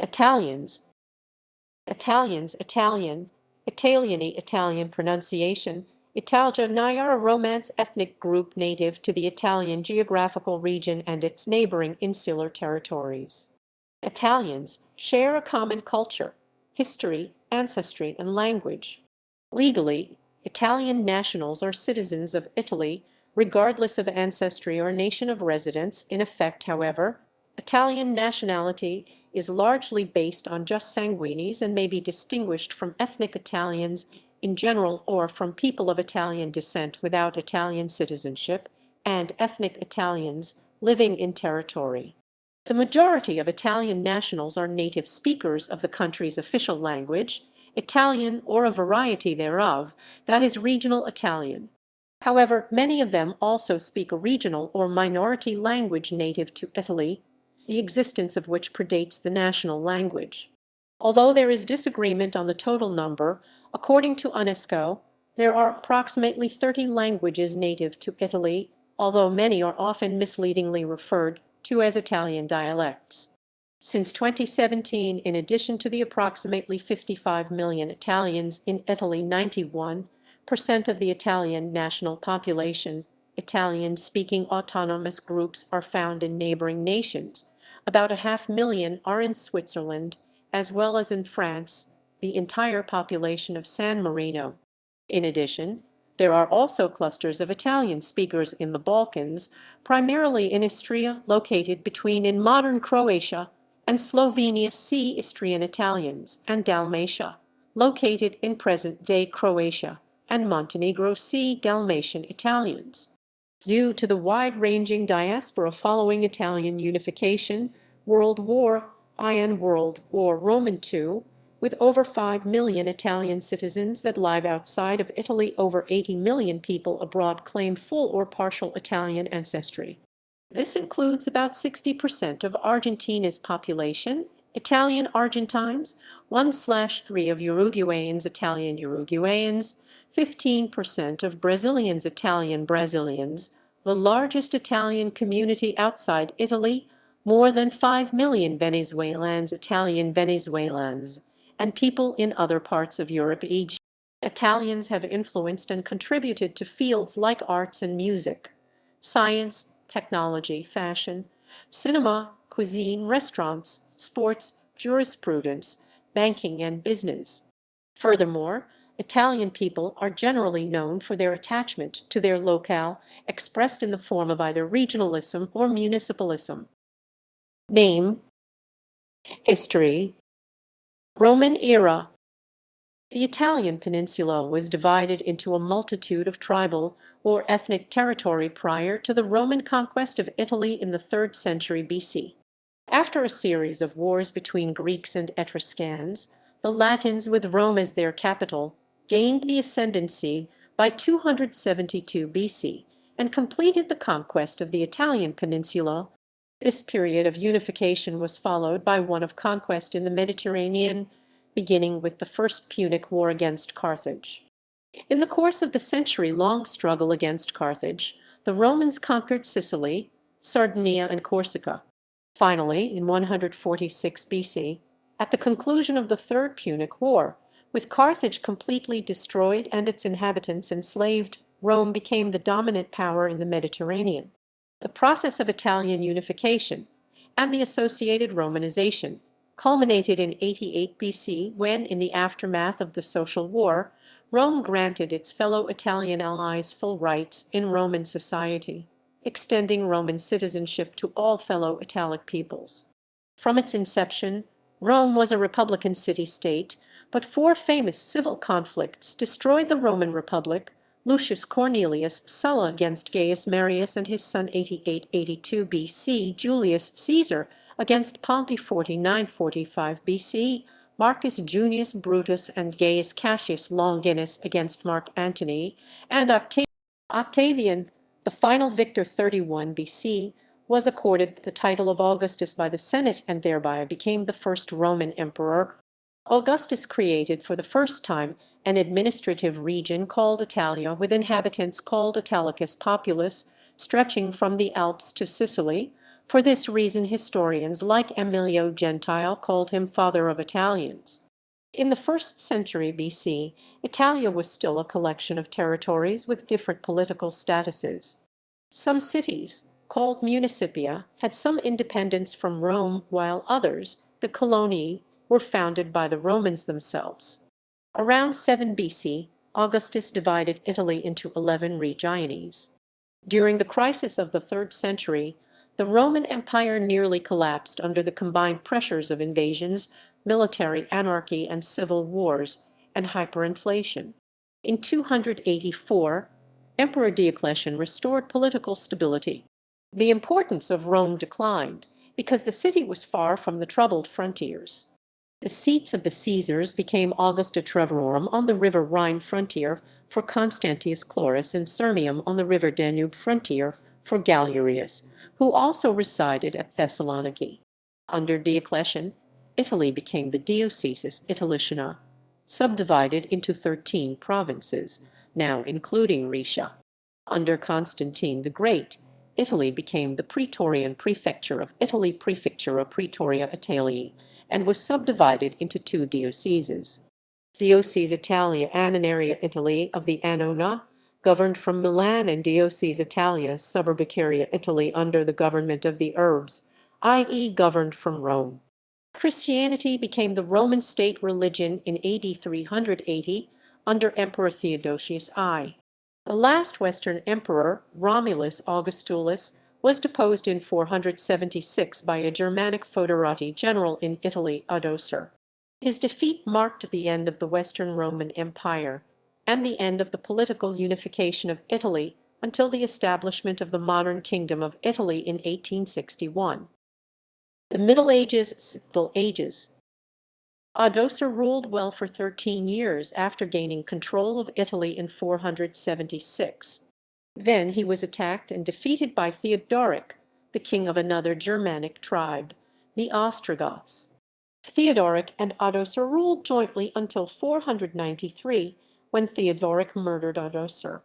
Italians. Italians, Italian, italiani, Italian pronunciation. itaļjaːni are a Romance ethnic group native to the Italian geographical region and its neighboring insular territories. Italians share a common culture, history, ancestry, and language. Legally, Italian nationals are citizens of Italy, regardless of ancestry or nation of residence. In effect, however, Italian nationality is largely based on jus sanguinis and may be distinguished from ethnic Italians in general or from people of Italian descent without Italian citizenship, and ethnic Italians living in territory. The majority of Italian nationals are native speakers of the country's official language, Italian or a variety thereof, that is regional Italian. However, many of them also speak a regional or minority language native to Italy, the existence of which predates the national language. Although there is disagreement on the total number, according to UNESCO, there are approximately 30 languages native to Italy, although many are often misleadingly referred to as Italian dialects. Since 2017, in addition to the approximately 55 million Italians in Italy, 91% of the Italian national population, Italian-speaking autonomous groups are found in neighboring nations. About 500,000 are in Switzerland, as well as in France, the entire population of San Marino. In addition, there are also clusters of Italian speakers in the Balkans, primarily in Istria, located between in modern Croatia and Slovenia. See Istrian Italians, and Dalmatia, located in present-day Croatia and Montenegro. See Dalmatian Italians. Due to the wide-ranging diaspora following Italian unification, World War I and World War II, with over 5 million Italian citizens that live outside of Italy, over 80 million people abroad claim full or partial Italian ancestry. This includes about 60% of Argentina's population, Italian Argentines, 1/3 of Uruguayans, Italian Uruguayans, 15% of Brazilians, Italian Brazilians, the largest Italian community outside Italy, more than 5 million Venezuelans, Italian Venezuelans, and people in other parts of Europe. E.g., Italians have influenced and contributed to fields like arts and music, science, technology, fashion, cinema, cuisine, restaurants, sports, jurisprudence, banking, and business. Furthermore, Italian people are generally known for their attachment to their locale, expressed in the form of either regionalism or municipalism. Name. History. Roman era. The Italian peninsula was divided into a multitude of tribal or ethnic territory prior to the Roman conquest of Italy in the 3rd century BC. After a series of wars between Greeks and Etruscans, the Latins, with Rome as their capital, gained the ascendancy by 272 BC and completed the conquest of the Italian peninsula. This period of unification was followed by one of conquest in the Mediterranean, beginning with the First Punic War against Carthage. In the course of the century-long struggle against Carthage, the Romans conquered Sicily, Sardinia, and Corsica. Finally, in 146 BC, at the conclusion of the Third Punic War, with Carthage completely destroyed and its inhabitants enslaved, Rome became the dominant power in the Mediterranean. The process of Italian unification and the associated Romanization culminated in 88 BC when, in the aftermath of the Social War, Rome granted its fellow Italian allies full rights in Roman society, extending Roman citizenship to all fellow Italic peoples. From its inception, Rome was a republican city-state, but 4 famous civil conflicts destroyed the Roman Republic: Lucius Cornelius Sulla against Gaius Marius and his son 88-82 BC, Julius Caesar against Pompey 49-45 BC, Marcus Junius Brutus and Gaius Cassius Longinus against Mark Antony, and Octavian, the final victor 31 BC, was accorded the title of Augustus by the Senate and thereby became the first Roman emperor. Augustus created for the first time an administrative region called Italia, with inhabitants called Italicus Populus, stretching from the Alps to Sicily, For this reason, historians like Emilio Gentile called him father of Italians. In the 1st century BC, Italia was still a collection of territories with different political statuses. Some cities, called municipia, had some independence from Rome, while others, the coloniae, were founded by the Romans themselves. Around 7 BC, Augustus divided Italy into 11 regiones. During the crisis of the 3rd century, the Roman Empire nearly collapsed under the combined pressures of invasions, military anarchy and civil wars, and hyperinflation. In 284, Emperor Diocletian restored political stability. The importance of Rome declined because the city was far from the troubled frontiers. The seats of the Caesars became Augusta Treverorum on the river Rhine frontier for Constantius Chlorus and Sirmium on the river Danube frontier for Galerius, who also resided at Thessaloniki. Under Diocletian, Italy became the Dioceses itaļjaːni, subdivided into 13 provinces, now including Rhaetia. Under Constantine the Great, Italy became the Praetorian Prefecture of Italy Praefectura Praetoria Italii, and was subdivided into 2 dioceses. Diocese Italia Annonaria Italy of the Annona, governed from Milan, and Diocese Italia Suburbicaria Italy under the government of the Urbs, i.e. governed from Rome. Christianity became the Roman state religion in AD 380 under Emperor Theodosius I. The last Western emperor, Romulus Augustulus, was deposed in 476 by a Germanic foederati general in Italy, Adosar. His defeat marked the end of the Western Roman Empire and the end of the political unification of Italy until the establishment of the modern Kingdom of Italy in 1861. The Middle Ages. Adosar ruled well for 13 years after gaining control of Italy in 476. Then he was attacked and defeated by Theodoric, the king of another Germanic tribe, the Ostrogoths. Theodoric and Adosar ruled jointly until 493, when Theodoric murdered Adosar.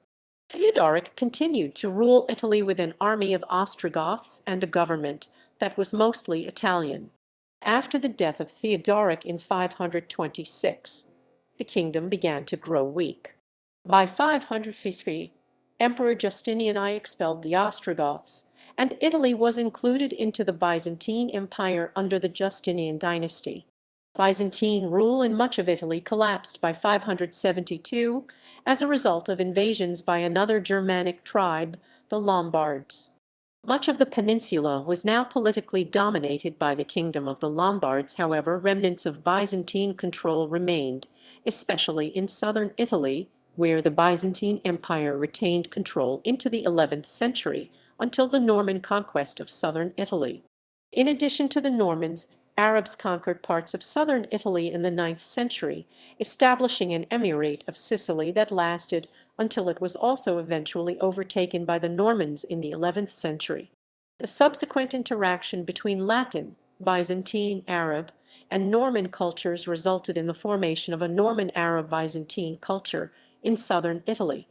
Theodoric continued to rule Italy with an army of Ostrogoths and a government that was mostly Italian. After the death of Theodoric in 526, the kingdom began to grow weak. By 553, Emperor Justinian I expelled the Ostrogoths, and Italy was included into the Byzantine Empire under the Justinian dynasty. Byzantine rule in much of Italy collapsed by 572 as a result of invasions by another Germanic tribe, the Lombards. Much of the peninsula was now politically dominated by the Kingdom of the Lombards. However, remnants of Byzantine control remained, especially in southern Italy, where the Byzantine Empire retained control into the 11th century until the Norman conquest of southern Italy. In addition to the Normans, Arabs conquered parts of southern Italy in the 9th century, establishing an emirate of Sicily that lasted until it was also eventually overtaken by the Normans in the 11th century. The subsequent interaction between Latin, Byzantine, Arab, and Norman cultures resulted in the formation of a Norman Arab-Byzantine culture in southern Italy.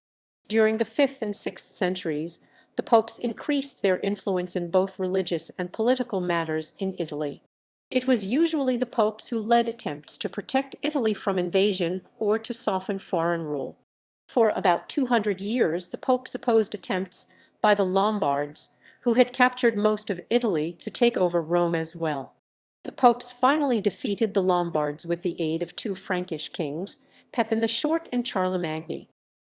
During the 5th and 6th centuries, the popes increased their influence in both religious and political matters in Italy. It was usually the popes who led attempts to protect Italy from invasion or to soften foreign rule. For about 200 years, the popes opposed attempts by the Lombards, who had captured most of Italy, to take over Rome as well. The popes finally defeated the Lombards with the aid of 2 Frankish kings, Pepin the Short and Charlemagne.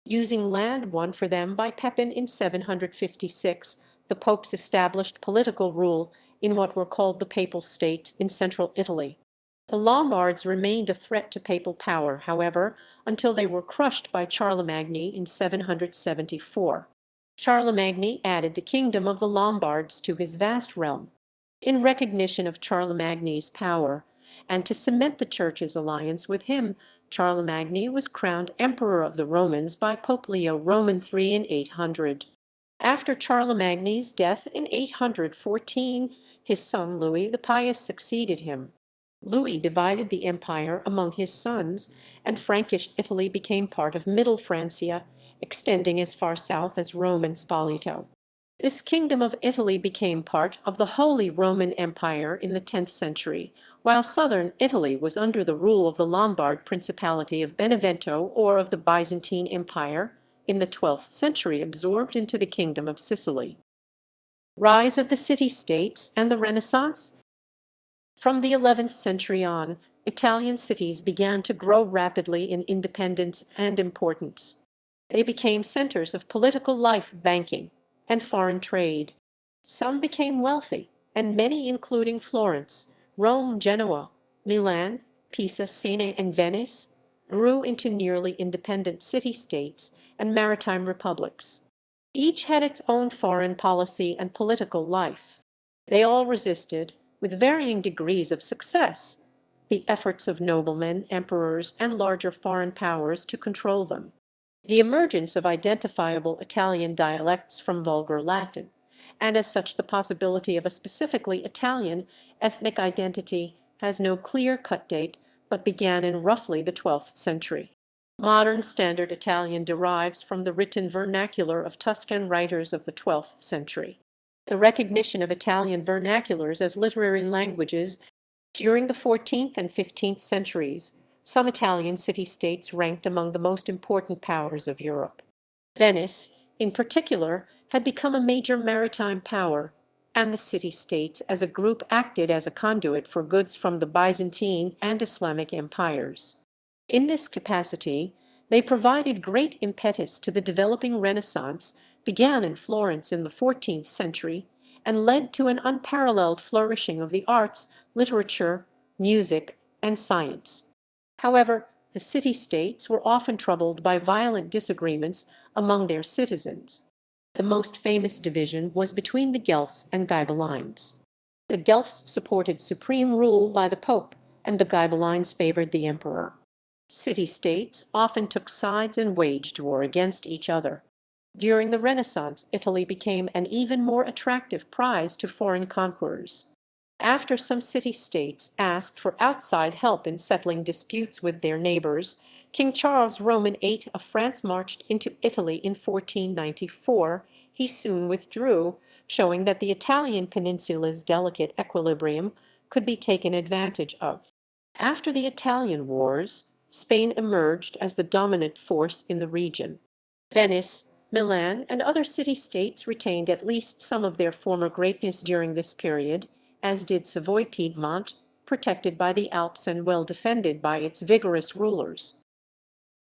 Using land won for them by Pepin in 756, the popes established political rule in what were called the Papal States in central Italy. The Lombards remained a threat to papal power, however, until they were crushed by Charlemagne in 774. Charlemagne added the kingdom of the Lombards to his vast realm. In recognition of Charlemagne's power, and to cement the Church's alliance with him, Charlemagne was crowned Emperor of the Romans by Pope Leo Roman III in 800. After Charlemagne's death in 814, his son Louis the Pious succeeded him. Louis divided the empire among his sons, and Frankish Italy became part of Middle Francia, extending as far south as Rome and Spoleto. This kingdom of Italy became part of the Holy Roman Empire in the 10th century, while southern Italy was under the rule of the Lombard Principality of Benevento or of the Byzantine Empire, in the 12th century absorbed into the Kingdom of Sicily. Rise of the city-states and the Renaissance. From the 11th century on, Italian cities began to grow rapidly in independence and importance. They became centers of political life, banking, and foreign trade. Some became wealthy, and many, including Florence, Rome, Genoa, Milan, Pisa, Siena, and Venice, grew into nearly independent city-states and maritime republics. Each had its own foreign policy and political life. They all resisted, with varying degrees of success, the efforts of noblemen, emperors, and larger foreign powers to control them. The emergence of identifiable Italian dialects from vulgar Latin, and as such the possibility of a specifically Italian ethnic identity, has no clear-cut date, but began in roughly the 12th century. Modern Standard Italian derives from the written vernacular of Tuscan writers of the 12th century. The recognition of Italian vernaculars as literary languages during the 14th and 15th centuries, some Italian city-states ranked among the most important powers of Europe. Venice, in particular, had become a major maritime power, and the city-states as a group acted as a conduit for goods from the Byzantine and Islamic empires. In this capacity, they provided great impetus to the developing Renaissance, began in Florence in the 14th century, and led to an unparalleled flourishing of the arts, literature, music, and science. However, the city-states were often troubled by violent disagreements among their citizens. The most famous division was between the Guelphs and Ghibellines. The Guelphs supported supreme rule by the Pope, and the Ghibellines favored the emperor. City-states often took sides and waged war against each other. During the Renaissance, Italy became an even more attractive prize to foreign conquerors. After some city-states asked for outside help in settling disputes with their neighbors, King Charles Roman VIII of France marched into Italy in 1494. He soon withdrew, showing that the Italian peninsula's delicate equilibrium could be taken advantage of. After the Italian Wars, Spain emerged as the dominant force in the region. Venice, Milan, and other city-states retained at least some of their former greatness during this period, as did Savoy-Piedmont, protected by the Alps and well defended by its vigorous rulers.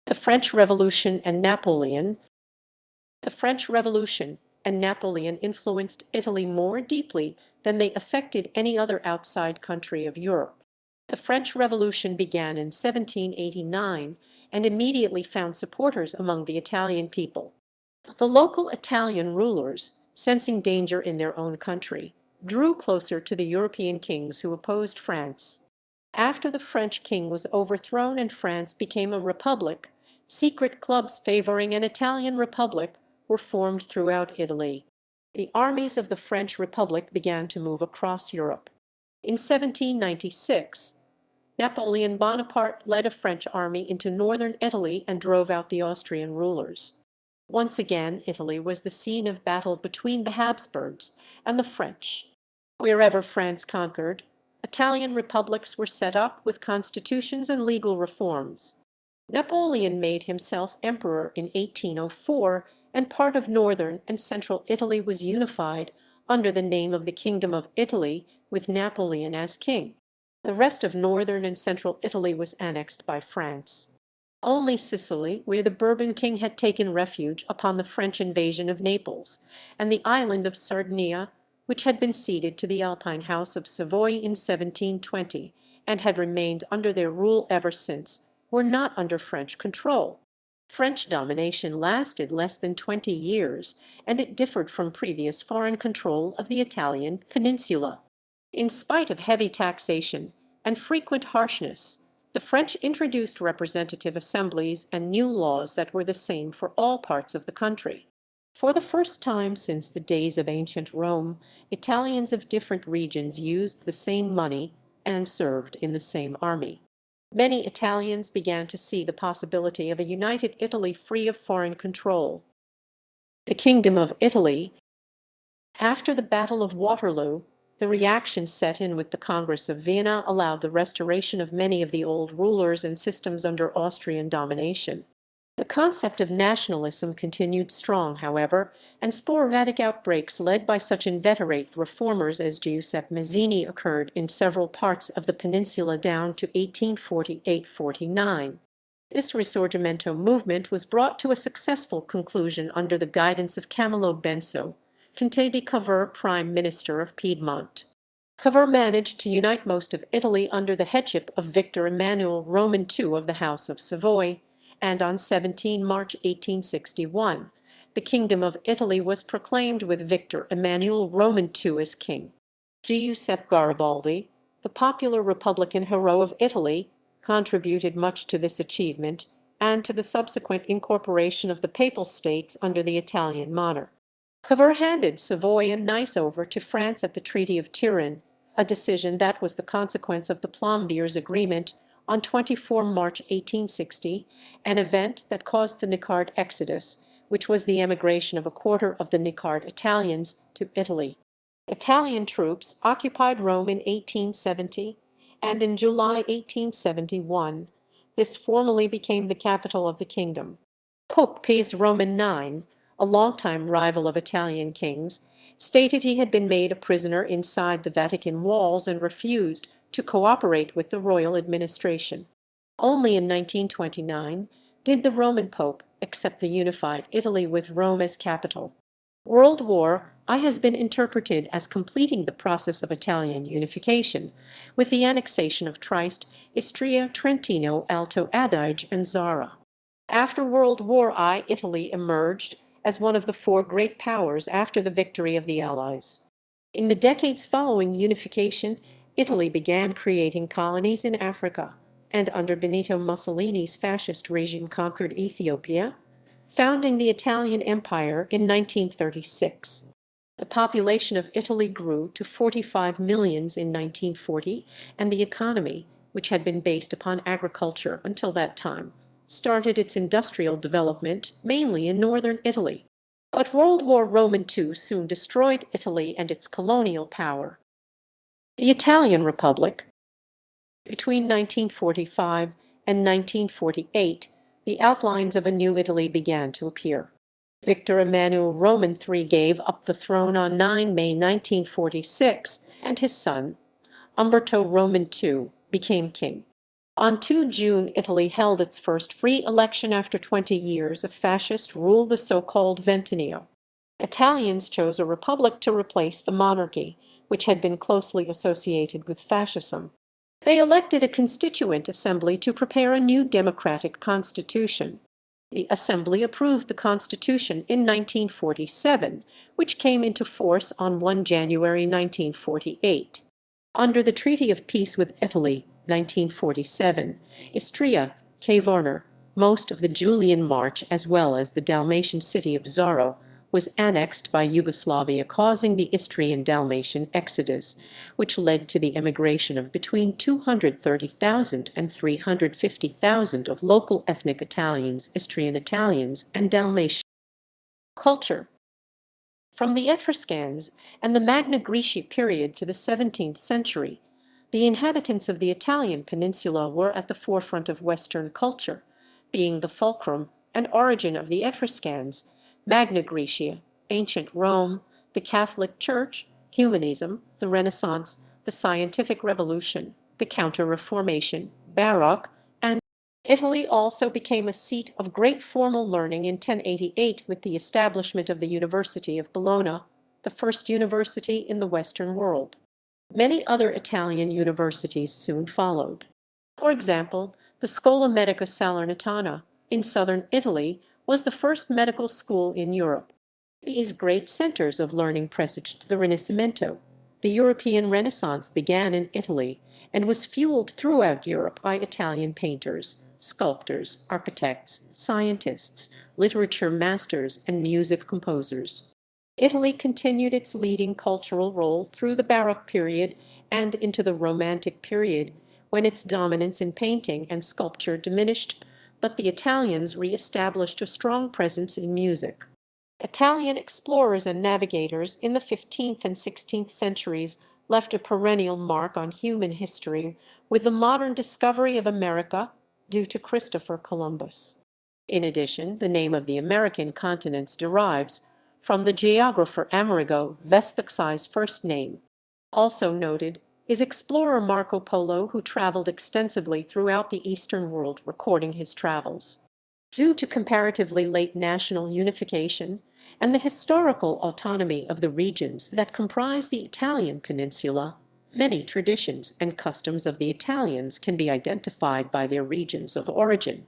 The French Revolution and Napoleon. The French Revolution and Napoleon influenced Italy more deeply than they affected any other outside country of Europe. The French Revolution began in 1789 and immediately found supporters among the Italian people. The local Italian rulers, sensing danger in their own country, drew closer to the European kings who opposed France. After the French king was overthrown and France became a republic, secret clubs favoring an Italian republic were formed throughout Italy. The armies of the French Republic began to move across Europe. In 1796, Napoleon Bonaparte led a French army into northern Italy and drove out the Austrian rulers. Once again, Italy was the scene of battle between the Habsburgs and the French. Wherever France conquered, Italian republics were set up with constitutions and legal reforms. Napoleon made himself emperor in 1804, and part of northern and central Italy was unified under the name of the Kingdom of Italy, with Napoleon as king. The rest of northern and central Italy was annexed by France. Only Sicily, where the Bourbon king had taken refuge upon the French invasion of Naples, and the island of Sardinia, which had been ceded to the Alpine House of Savoy in 1720, and had remained under their rule ever since, were not under French control. French domination lasted less than 20 years, and it differed from previous foreign control of the Italian peninsula. In spite of heavy taxation and frequent harshness, the French introduced representative assemblies and new laws that were the same for all parts of the country. For the first time since the days of ancient Rome, Italians of different regions used the same money and served in the same army. Many Italians began to see the possibility of a united Italy free of foreign control. The Kingdom of Italy. After the Battle of Waterloo, the reaction set in with the Congress of Vienna allowed the restoration of many of the old rulers and systems under Austrian domination. The concept of nationalism continued strong, however, and sporadic outbreaks led by such inveterate reformers as Giuseppe Mazzini occurred in several parts of the peninsula down to 1848–49. This Risorgimento movement was brought to a successful conclusion under the guidance of Camillo Benso, Conte di Cavour, Prime Minister of Piedmont. Cavour managed to unite most of Italy under the headship of Victor Emmanuel Roman II of the House of Savoy, and on 17 March 1861, the Kingdom of Italy was proclaimed with Victor Emmanuel Roman II as king. Giuseppe Garibaldi, the popular Republican hero of Italy, contributed much to this achievement and to the subsequent incorporation of the Papal States under the Italian monarch. Cavour handed Savoy and Nice over to France at the Treaty of Turin, a decision that was the consequence of the Plombiers Agreement on 24 March 1860, an event that caused the Nicard exodus, which was the emigration of a quarter of the Nicard Italians to Italy. Italian troops occupied Rome in 1870, and in July 1871 this formally became the capital of the kingdom. Pope Pius Roman IX, a longtime rival of Italian kings, stated he had been made a prisoner inside the Vatican walls and refused to cooperate with the royal administration. Only in 1929 did the Roman Pope accept the unified Italy with Rome as capital. World War I has been interpreted as completing the process of Italian unification, with the annexation of Trieste, Istria, Trentino, Alto Adige, and Zara. After World War I, Italy emerged as one of the four great powers after the victory of the Allies. In the decades following unification, Italy began creating colonies in Africa, and under Benito Mussolini's fascist regime conquered Ethiopia, founding the Italian Empire in 1936. The population of Italy grew to 45 millions in 1940, and the economy, which had been based upon agriculture until that time, started its industrial development mainly in northern Italy. But World War Roman II soon destroyed Italy and its colonial power. The Italian Republic. Between 1945 and 1948, the outlines of a new Italy began to appear. Victor Emmanuel Roman III gave up the throne on 9 May 1946, and his son, Umberto Roman II, became king. On 2 June, Italy held its first free election after 20 years of fascist rule, the so-called Ventennio. Italians chose a republic to replace the monarchy, which had been closely associated with fascism. They elected a constituent assembly to prepare a new democratic constitution. The assembly approved the constitution in 1947, which came into force on 1 January 1948. Under the Treaty of Peace with Italy, 1947, Istria, Varner, most of the Julian March as well as the Dalmatian city of Zaro, was annexed by Yugoslavia, causing the Istrian Dalmatian exodus, which led to the emigration of between 230,000 and 350,000 of local ethnic Italians, Istrian Italians, and Dalmatian. Culture. From the Etruscans and the Magna Graecia period to the 17th century, the inhabitants of the Italian peninsula were at the forefront of Western culture, being the fulcrum and origin of the Etruscans, Magna Graecia, ancient Rome, the Catholic Church, humanism, the Renaissance, the scientific revolution, the Counter-Reformation, Baroque, and Italy also became a seat of great formal learning in 1088 with the establishment of the University of Bologna, the first university in the Western world. Many other Italian universities soon followed. For example, the Scuola Medica Salernitana in southern Italy was the first medical school in Europe. These great centers of learning presaged the Rinascimento. The European Renaissance began in Italy and was fueled throughout Europe by Italian painters, sculptors, architects, scientists, literature masters, and music composers. Italy continued its leading cultural role through the Baroque period and into the Romantic period, when its dominance in painting and sculpture diminished, but the Italians re-established a strong presence in music. Italian explorers and navigators in the 15th and 16th centuries left a perennial mark on human history with the modern discovery of America due to Christopher Columbus. In addition, the name of the American continents derives from the geographer Amerigo Vespucci's first name. Also noted is explorer Marco Polo, who traveled extensively throughout the Eastern world recording his travels. Due to comparatively late national unification and the historical autonomy of the regions that comprise the Italian peninsula, many traditions and customs of the Italians can be identified by their regions of origin.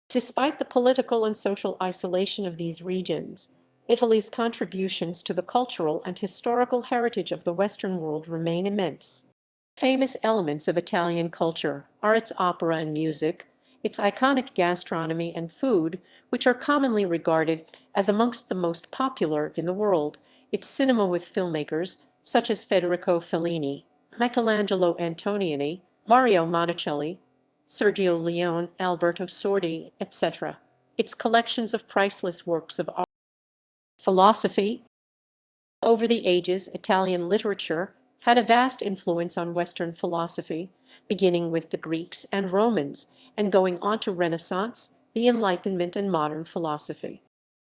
Despite the political and social isolation of these regions, Italy's contributions to the cultural and historical heritage of the Western world remain immense. Famous elements of Italian culture are its opera and music, its iconic gastronomy and food, which are commonly regarded as amongst the most popular in the world, its cinema with filmmakers such as Federico Fellini, Michelangelo Antonioni, Mario Monticelli, Sergio Leone, Alberto Sordi, etc., its collections of priceless works of art. Philosophy. Over the ages, Italian literature had a vast influence on Western philosophy, beginning with the Greeks and Romans, and going on to Renaissance, the Enlightenment, and modern philosophy.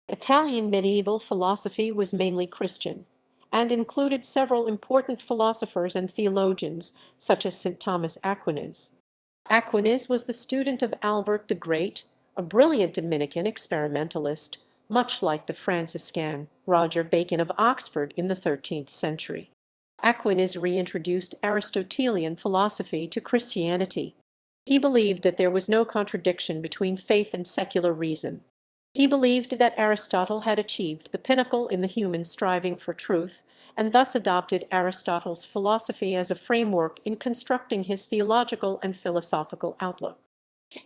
Italian medieval philosophy was mainly Christian, and included several important philosophers and theologians, such as St. Thomas Aquinas. Aquinas was the student of Albert the Great, a brilliant Dominican experimentalist, much like the Franciscan Roger Bacon of Oxford in the 13th century. Aquinas reintroduced Aristotelian philosophy to Christianity. He believed that there was no contradiction between faith and secular reason. He believed that Aristotle had achieved the pinnacle in the human striving for truth, and thus adopted Aristotle's philosophy as a framework in constructing his theological and philosophical outlook.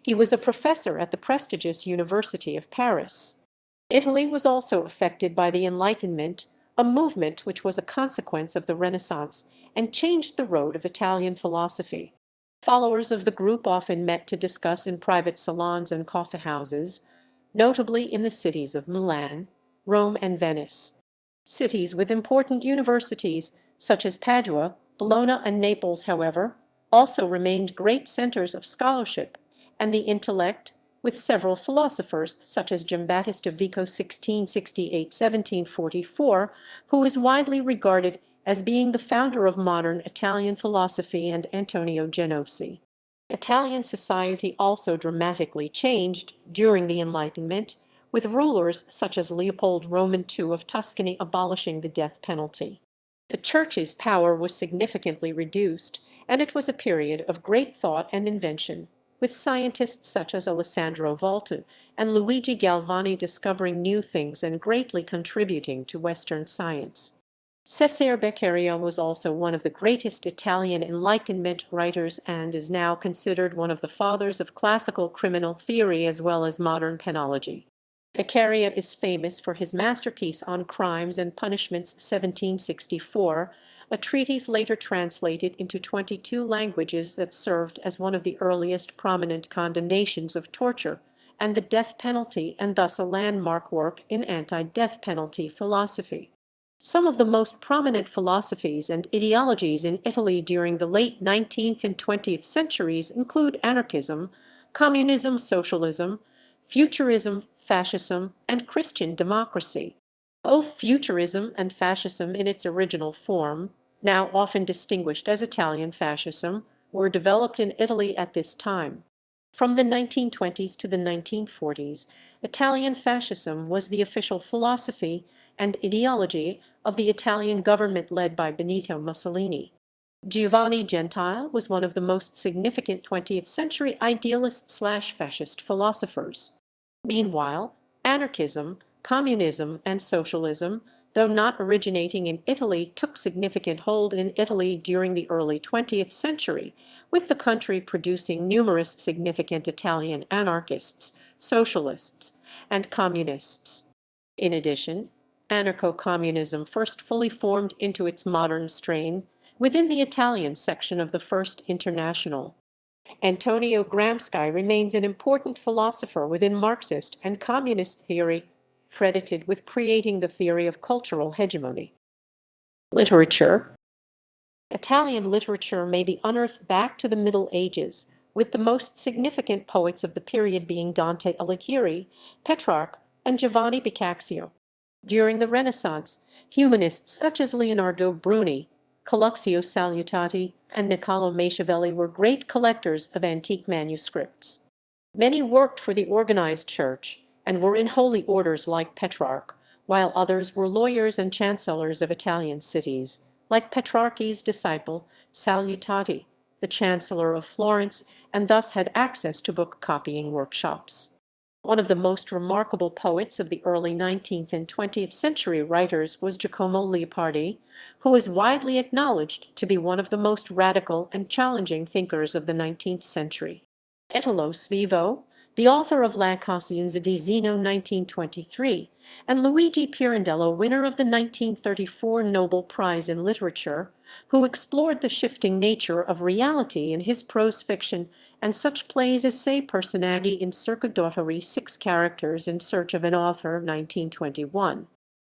He was a professor at the prestigious University of Paris. Italy was also affected by the Enlightenment, a movement which was a consequence of the Renaissance and changed the road of Italian philosophy. Followers of the group often met to discuss in private salons and coffeehouses, notably in the cities of Milan, Rome, and Venice. Cities with important universities, such as Padua, Bologna, and Naples, however, also remained great centers of scholarship and the intellect, with several philosophers such as Giambattista Vico (1668–1744), who is widely regarded as being the founder of modern Italian philosophy, and Antonio Genoese. Italian society also dramatically changed during the Enlightenment, with rulers such as Leopold Roman II of Tuscany abolishing the death penalty. The Church's power was significantly reduced, and it was a period of great thought and invention, with scientists such as Alessandro Volta and Luigi Galvani discovering new things and greatly contributing to Western science. Cesare Beccaria was also one of the greatest Italian Enlightenment writers and is now considered one of the fathers of classical criminal theory as well as modern penology. Beccaria is famous for his masterpiece on Crimes and Punishments 1764, a treatise later translated into 22 languages that served as one of the earliest prominent condemnations of torture and the death penalty, and thus a landmark work in anti-death penalty philosophy. Some of the most prominent philosophies and ideologies in Italy during the late 19th and 20th centuries include anarchism, communism, socialism, futurism, fascism, and Christian democracy. Both futurism and fascism in its original form, now often distinguished as Italian fascism, were developed in Italy at this time. From the 1920s to the 1940s, Italian fascism was the official philosophy and ideology of the Italian government led by Benito Mussolini. Giovanni Gentile was one of the most significant 20th century idealist/fascist philosophers. Meanwhile, anarchism, communism, and socialism, though not originating in Italy, took significant hold in Italy during the early 20th century, with the country producing numerous significant Italian anarchists, socialists, and communists. In addition, anarcho-communism first fully formed into its modern strain within the Italian section of the First International. Antonio Gramsci remains an important philosopher within Marxist and communist theory, credited with creating the theory of cultural hegemony. Literature. Italian literature may be unearthed back to the Middle Ages, with the most significant poets of the period being Dante Alighieri, Petrarch, and Giovanni Boccaccio. During the Renaissance, humanists such as Leonardo Bruni, Coluccio Salutati, and Niccolò Machiavelli were great collectors of antique manuscripts. Many worked for the organized church and were in holy orders like Petrarch, while others were lawyers and chancellors of Italian cities, like Petrarch's disciple, Salutati, the chancellor of Florence, and thus had access to book copying workshops. One of the most remarkable poets of the early 19th and 20th century writers was Giacomo Leopardi, who is widely acknowledged to be one of the most radical and challenging thinkers of the 19th century. Italo Svevo, the author of La Coscienza di Zeno 1923, and Luigi Pirandello, winner of the 1934 Nobel Prize in Literature, who explored the shifting nature of reality in his prose fiction and such plays as Sei personaggi in cerca d'autori, 6 characters in search of an author 1921.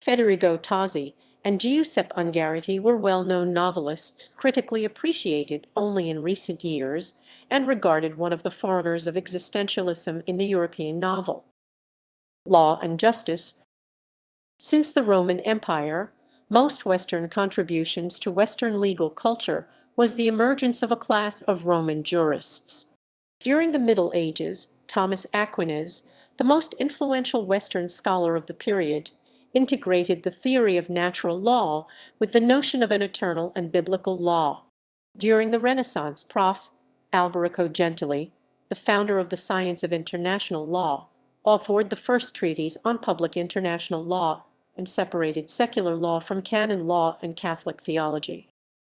Federico Tozzi and Giuseppe Ungaretti were well-known novelists, critically appreciated only in recent years, and regarded one of the forerunners of existentialism in the European novel. Law and justice. Since the Roman Empire, most Western contributions to Western legal culture was the emergence of a class of Roman jurists. During the Middle Ages, Thomas Aquinas, the most influential Western scholar of the period, integrated the theory of natural law with the notion of an eternal and biblical law. During the Renaissance, Prof. Alberico Gentili, the founder of the science of international law, authored the first treatise on public international law and separated secular law from canon law and Catholic theology.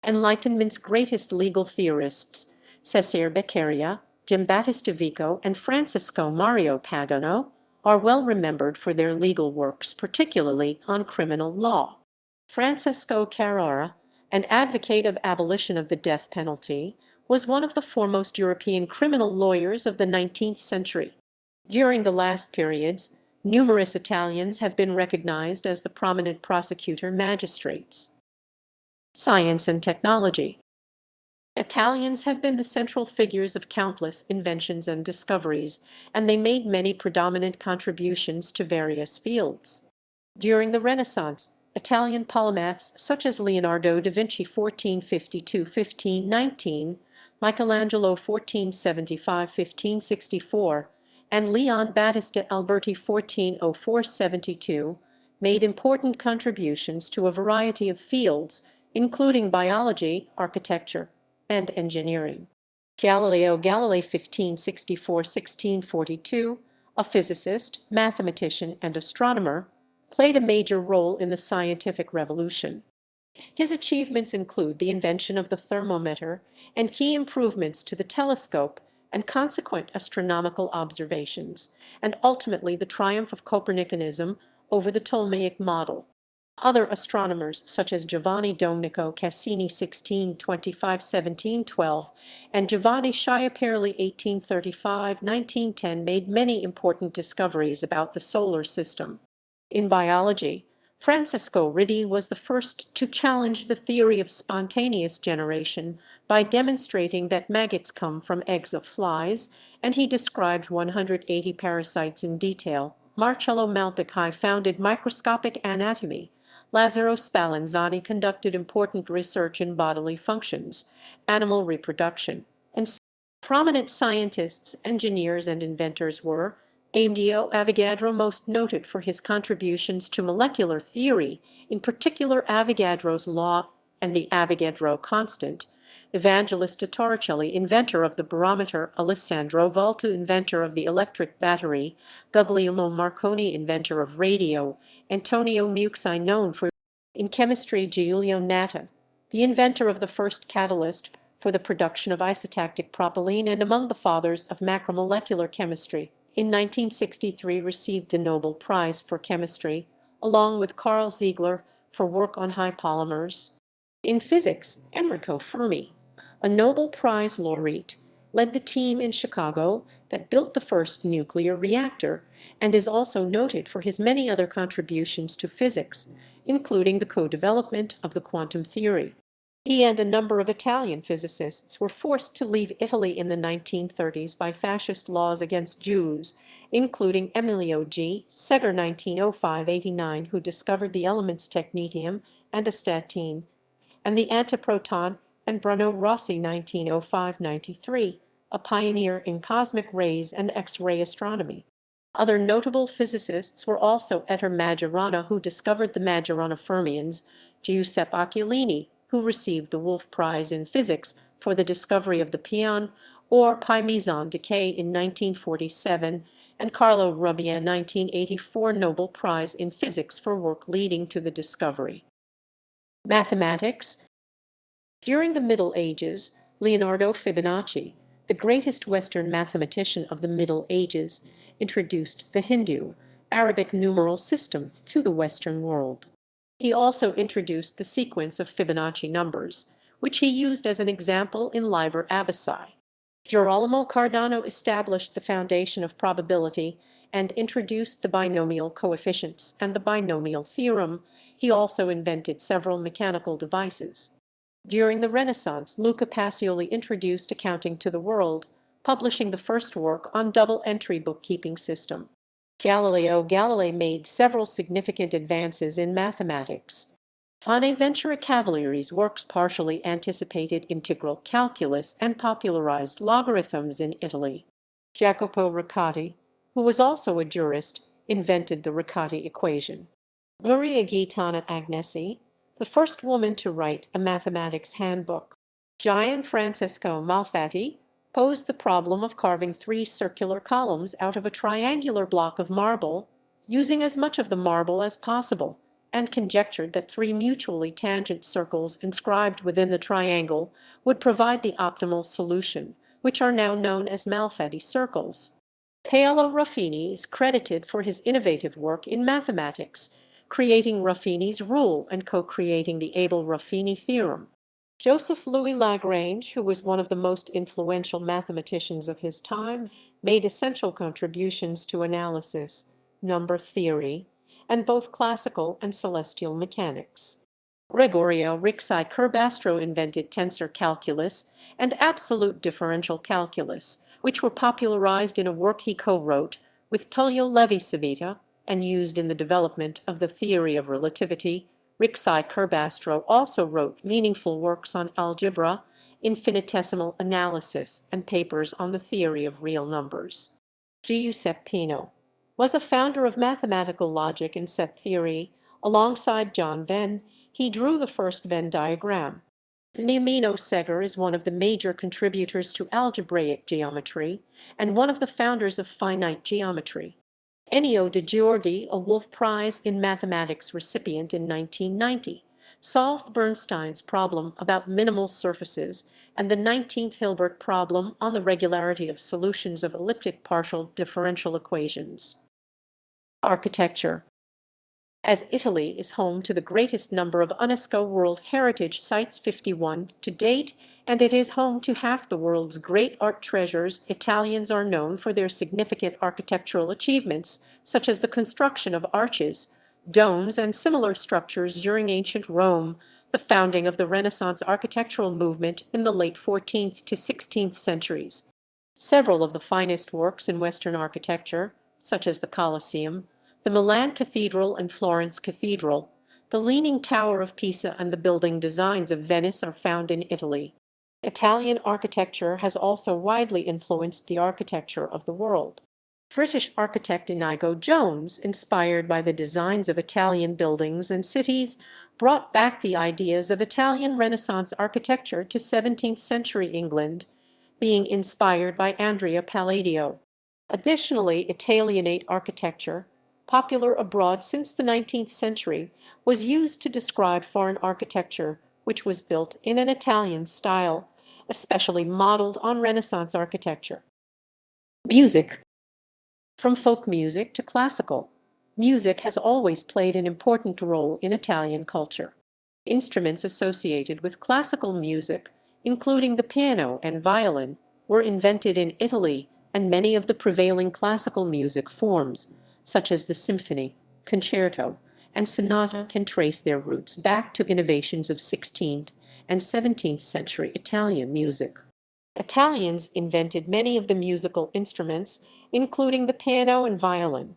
Enlightenment's greatest legal theorists, Cesare Beccaria, Giambattista Vico, and Francisco Mario Pagano, are well remembered for their legal works, particularly on criminal law. Francesco Carrara, an advocate of abolition of the death penalty, was one of the foremost European criminal lawyers of the 19th century. During the last periods, numerous Italians have been recognized as the prominent prosecutor magistrates. Science and technology. Italians have been the central figures of countless inventions and discoveries, and they made many predominant contributions to various fields. During the Renaissance, Italian polymaths such as Leonardo da Vinci (1452–1519), Michelangelo (1475–1564), and Leon Battista Alberti (1404–72) made important contributions to a variety of fields, including biology, architecture, and engineering. Galileo Galilei (1564–1642), a physicist, mathematician, and astronomer, played a major role in the scientific revolution. His achievements include the invention of the thermometer and key improvements to the telescope and consequent astronomical observations, and ultimately the triumph of Copernicanism over the Ptolemaic model. Other astronomers such as Giovanni Domenico Cassini (1625–1712) and Giovanni Schiaparelli (1835–1910) made many important discoveries about the solar system. In biology, Francesco Riddi was the first to challenge the theory of spontaneous generation by demonstrating that maggots come from eggs of flies, and he described 180 parasites in detail. Marcello Malpighi founded microscopic anatomy. Lazzaro Spallanzani conducted important research in bodily functions, animal reproduction, and prominent scientists, engineers, and inventors were Amedeo Avogadro, most noted for his contributions to molecular theory, in particular Avogadro's law and the Avogadro constant, Evangelista Torricelli, inventor of the barometer, Alessandro Volta, inventor of the electric battery, Guglielmo Marconi, inventor of radio, Antonio Meucci, known for in chemistry, Giulio Natta, the inventor of the first catalyst for the production of isotactic propylene and among the fathers of macromolecular chemistry, in 1963 received the Nobel Prize for Chemistry, along with Carl Ziegler for work on high polymers. In physics, Enrico Fermi, a Nobel Prize laureate, led the team in Chicago that built the first nuclear reactor, and is also noted for his many other contributions to physics, including the co-development of the quantum theory. He and a number of Italian physicists were forced to leave Italy in the 1930s by fascist laws against Jews, including Emilio G. Segur 1905-89, who discovered the elements technetium and astatine, and the antiproton, and Bruno Rossi 1905-93, a pioneer in cosmic rays and X-ray astronomy. Other notable physicists were also Ettore Majorana, who discovered the Majorana fermions, Giuseppe Aquilini, who received the Wolf Prize in Physics for the discovery of the pion, or pi meson decay in 1947, and Carlo Rubbia 1984 Nobel Prize in Physics for work leading to the discovery. Mathematics. During the Middle Ages, Leonardo Fibonacci, the greatest Western mathematician of the Middle Ages, introduced the Hindu, Arabic numeral system to the Western world. He also introduced the sequence of Fibonacci numbers, which he used as an example in Liber Abaci. Girolamo Cardano established the foundation of probability and introduced the binomial coefficients and the binomial theorem. He also invented several mechanical devices. During the Renaissance, Luca Pacioli introduced accounting to the world, publishing the first work on double-entry bookkeeping system. Galileo Galilei made several significant advances in mathematics. Bonaventura Cavalieri's works partially anticipated integral calculus and popularized logarithms in Italy. Jacopo Riccati, who was also a jurist, invented the Riccati equation. Maria Gaetana Agnesi, the first woman to write a mathematics handbook. Gian Francesco Malfatti posed the problem of carving three circular columns out of a triangular block of marble, using as much of the marble as possible, and conjectured that three mutually tangent circles inscribed within the triangle would provide the optimal solution, which are now known as Malfatti circles. Paolo Ruffini is credited for his innovative work in mathematics, creating Ruffini's rule and co-creating the Abel-Ruffini theorem. Joseph Louis Lagrange, who was one of the most influential mathematicians of his time, made essential contributions to analysis, number theory, and both classical and celestial mechanics. Gregorio Ricci-Curbastro invented tensor calculus and absolute differential calculus, which were popularized in a work he co-wrote with Tullio Levi-Civita and used in the development of the theory of relativity. Ricci-Curbastro also wrote meaningful works on algebra, infinitesimal analysis, and papers on the theory of real numbers. Giuseppe Peano was a founder of mathematical logic and set theory. Alongside John Venn, he drew the first Venn diagram. Beniamino Segur is one of the major contributors to algebraic geometry and one of the founders of finite geometry. Ennio de Giorgi, a Wolf Prize in Mathematics recipient in 1990, solved Bernstein's problem about minimal surfaces and the 19th Hilbert problem on the regularity of solutions of elliptic partial differential equations. Architecture. As Italy is home to the greatest number of UNESCO World Heritage Sites, 51 to date, and it is home to half the world's great art treasures, Italians are known for their significant architectural achievements, such as the construction of arches, domes, and similar structures during ancient Rome, the founding of the Renaissance architectural movement in the late 14th to 16th centuries. Several of the finest works in Western architecture, such as the Colosseum, the Milan Cathedral and Florence Cathedral, the Leaning Tower of Pisa, and the building designs of Venice are found in Italy. Italian architecture has also widely influenced the architecture of the world. British architect Inigo Jones, inspired by the designs of Italian buildings and cities, brought back the ideas of Italian Renaissance architecture to 17th century England, being inspired by Andrea Palladio. Additionally, Italianate architecture, popular abroad since the 19th century, was used to describe foreign architecture, which was built in an Italian style, especially modeled on Renaissance architecture. Music. From folk music to classical, music has always played an important role in Italian culture. Instruments associated with classical music, including the piano and violin, were invented in Italy, and many of the prevailing classical music forms, such as the symphony, concerto, and sonata, can trace their roots back to innovations of 16th and 17th century Italian music. Italians invented many of the musical instruments, including the piano and violin.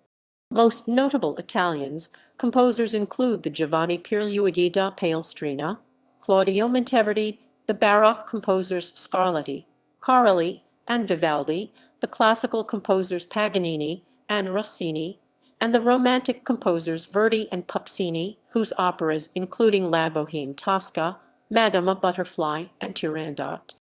Most notable Italians composers include the Giovanni Pierluigi da Palestrina, Claudio Monteverdi, the Baroque composers Scarlatti, Corelli, and Vivaldi, the classical composers Paganini and Rossini, and the Romantic composers Verdi and Puccini, whose operas, including La Bohème Tosca, Madama Butterfly, and Turandot.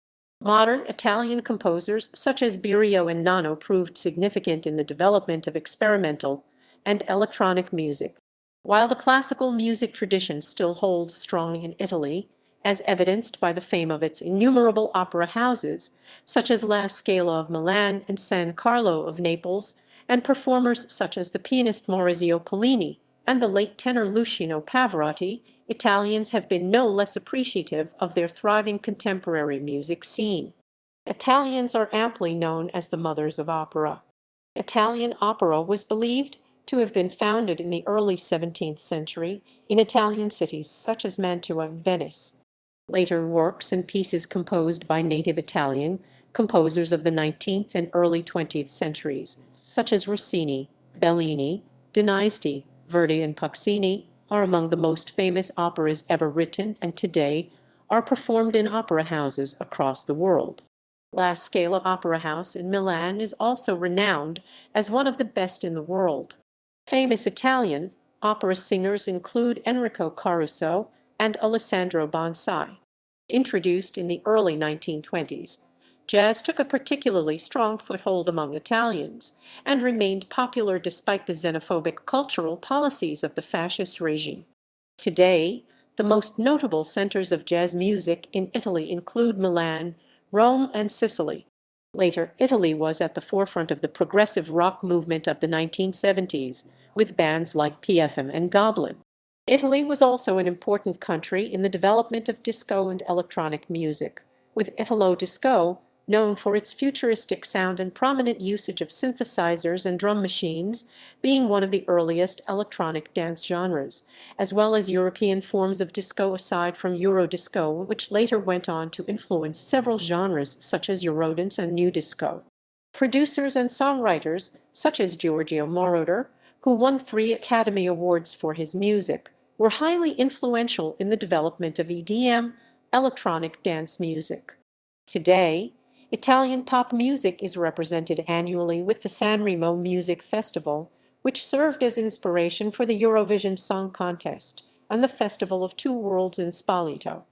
Modern Italian composers such as Birio and Nano proved significant in the development of experimental and electronic music. While the classical music tradition still holds strong in Italy, as evidenced by the fame of its innumerable opera houses, such as La Scala of Milan and San Carlo of Naples, and performers such as the pianist Maurizio Pollini and the late tenor Luciano Pavarotti, Italians have been no less appreciative of their thriving contemporary music scene. Italians are amply known as the mothers of opera. Italian opera was believed to have been founded in the early 17th century in Italian cities such as Mantua and Venice. Later works and pieces composed by native Italian composers of the 19th and early 20th centuries, such as Rossini, Bellini, Donizetti, Verdi, and Puccini, are among the most famous operas ever written and today are performed in opera houses across the world. La Scala Opera House in Milan is also renowned as one of the best in the world. Famous Italian opera singers include Enrico Caruso and Alessandro Bonsai. Introduced in the early 1920s, jazz took a particularly strong foothold among Italians and remained popular despite the xenophobic cultural policies of the fascist regime. Today, the most notable centers of jazz music in Italy include Milan, Rome, and Sicily. Later, Italy was at the forefront of the progressive rock movement of the 1970s, with bands like PFM and Goblin. Italy was also an important country in the development of disco and electronic music, with Italo disco, known for its futuristic sound and prominent usage of synthesizers and drum machines, being one of the earliest electronic dance genres, as well as European forms of disco aside from Eurodisco, which later went on to influence several genres such as Eurodance and New Disco. Producers and songwriters, such as Giorgio Moroder, who won 3 Academy Awards for his music, were highly influential in the development of EDM, electronic dance music. Today, Italian pop music is represented annually with the San Remo Music Festival, which served as inspiration for the Eurovision Song Contest and the Festival of Two Worlds in Spoleto.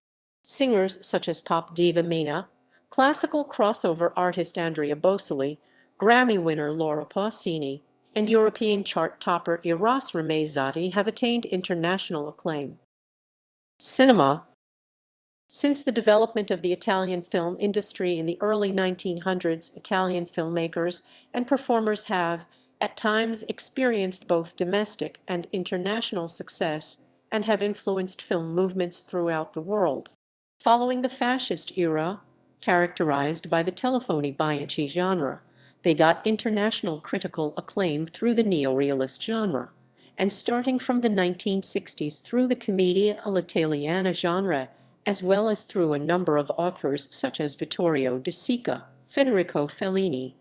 Singers such as pop diva Mina, classical crossover artist Andrea Bocelli, Grammy winner Laura Pausini, and European chart topper Eros Ramazzotti have attained international acclaim. Cinema. Since the development of the Italian film industry in the early 1900s, Italian filmmakers and performers have, at times, experienced both domestic and international success and have influenced film movements throughout the world. Following the fascist era, characterized by the telefoni bianchi genre, they got international critical acclaim through the neorealist genre, and starting from the 1960s through the commedia all'italiana genre, as well as through a number of authors such as Vittorio De Sica, Federico Fellini,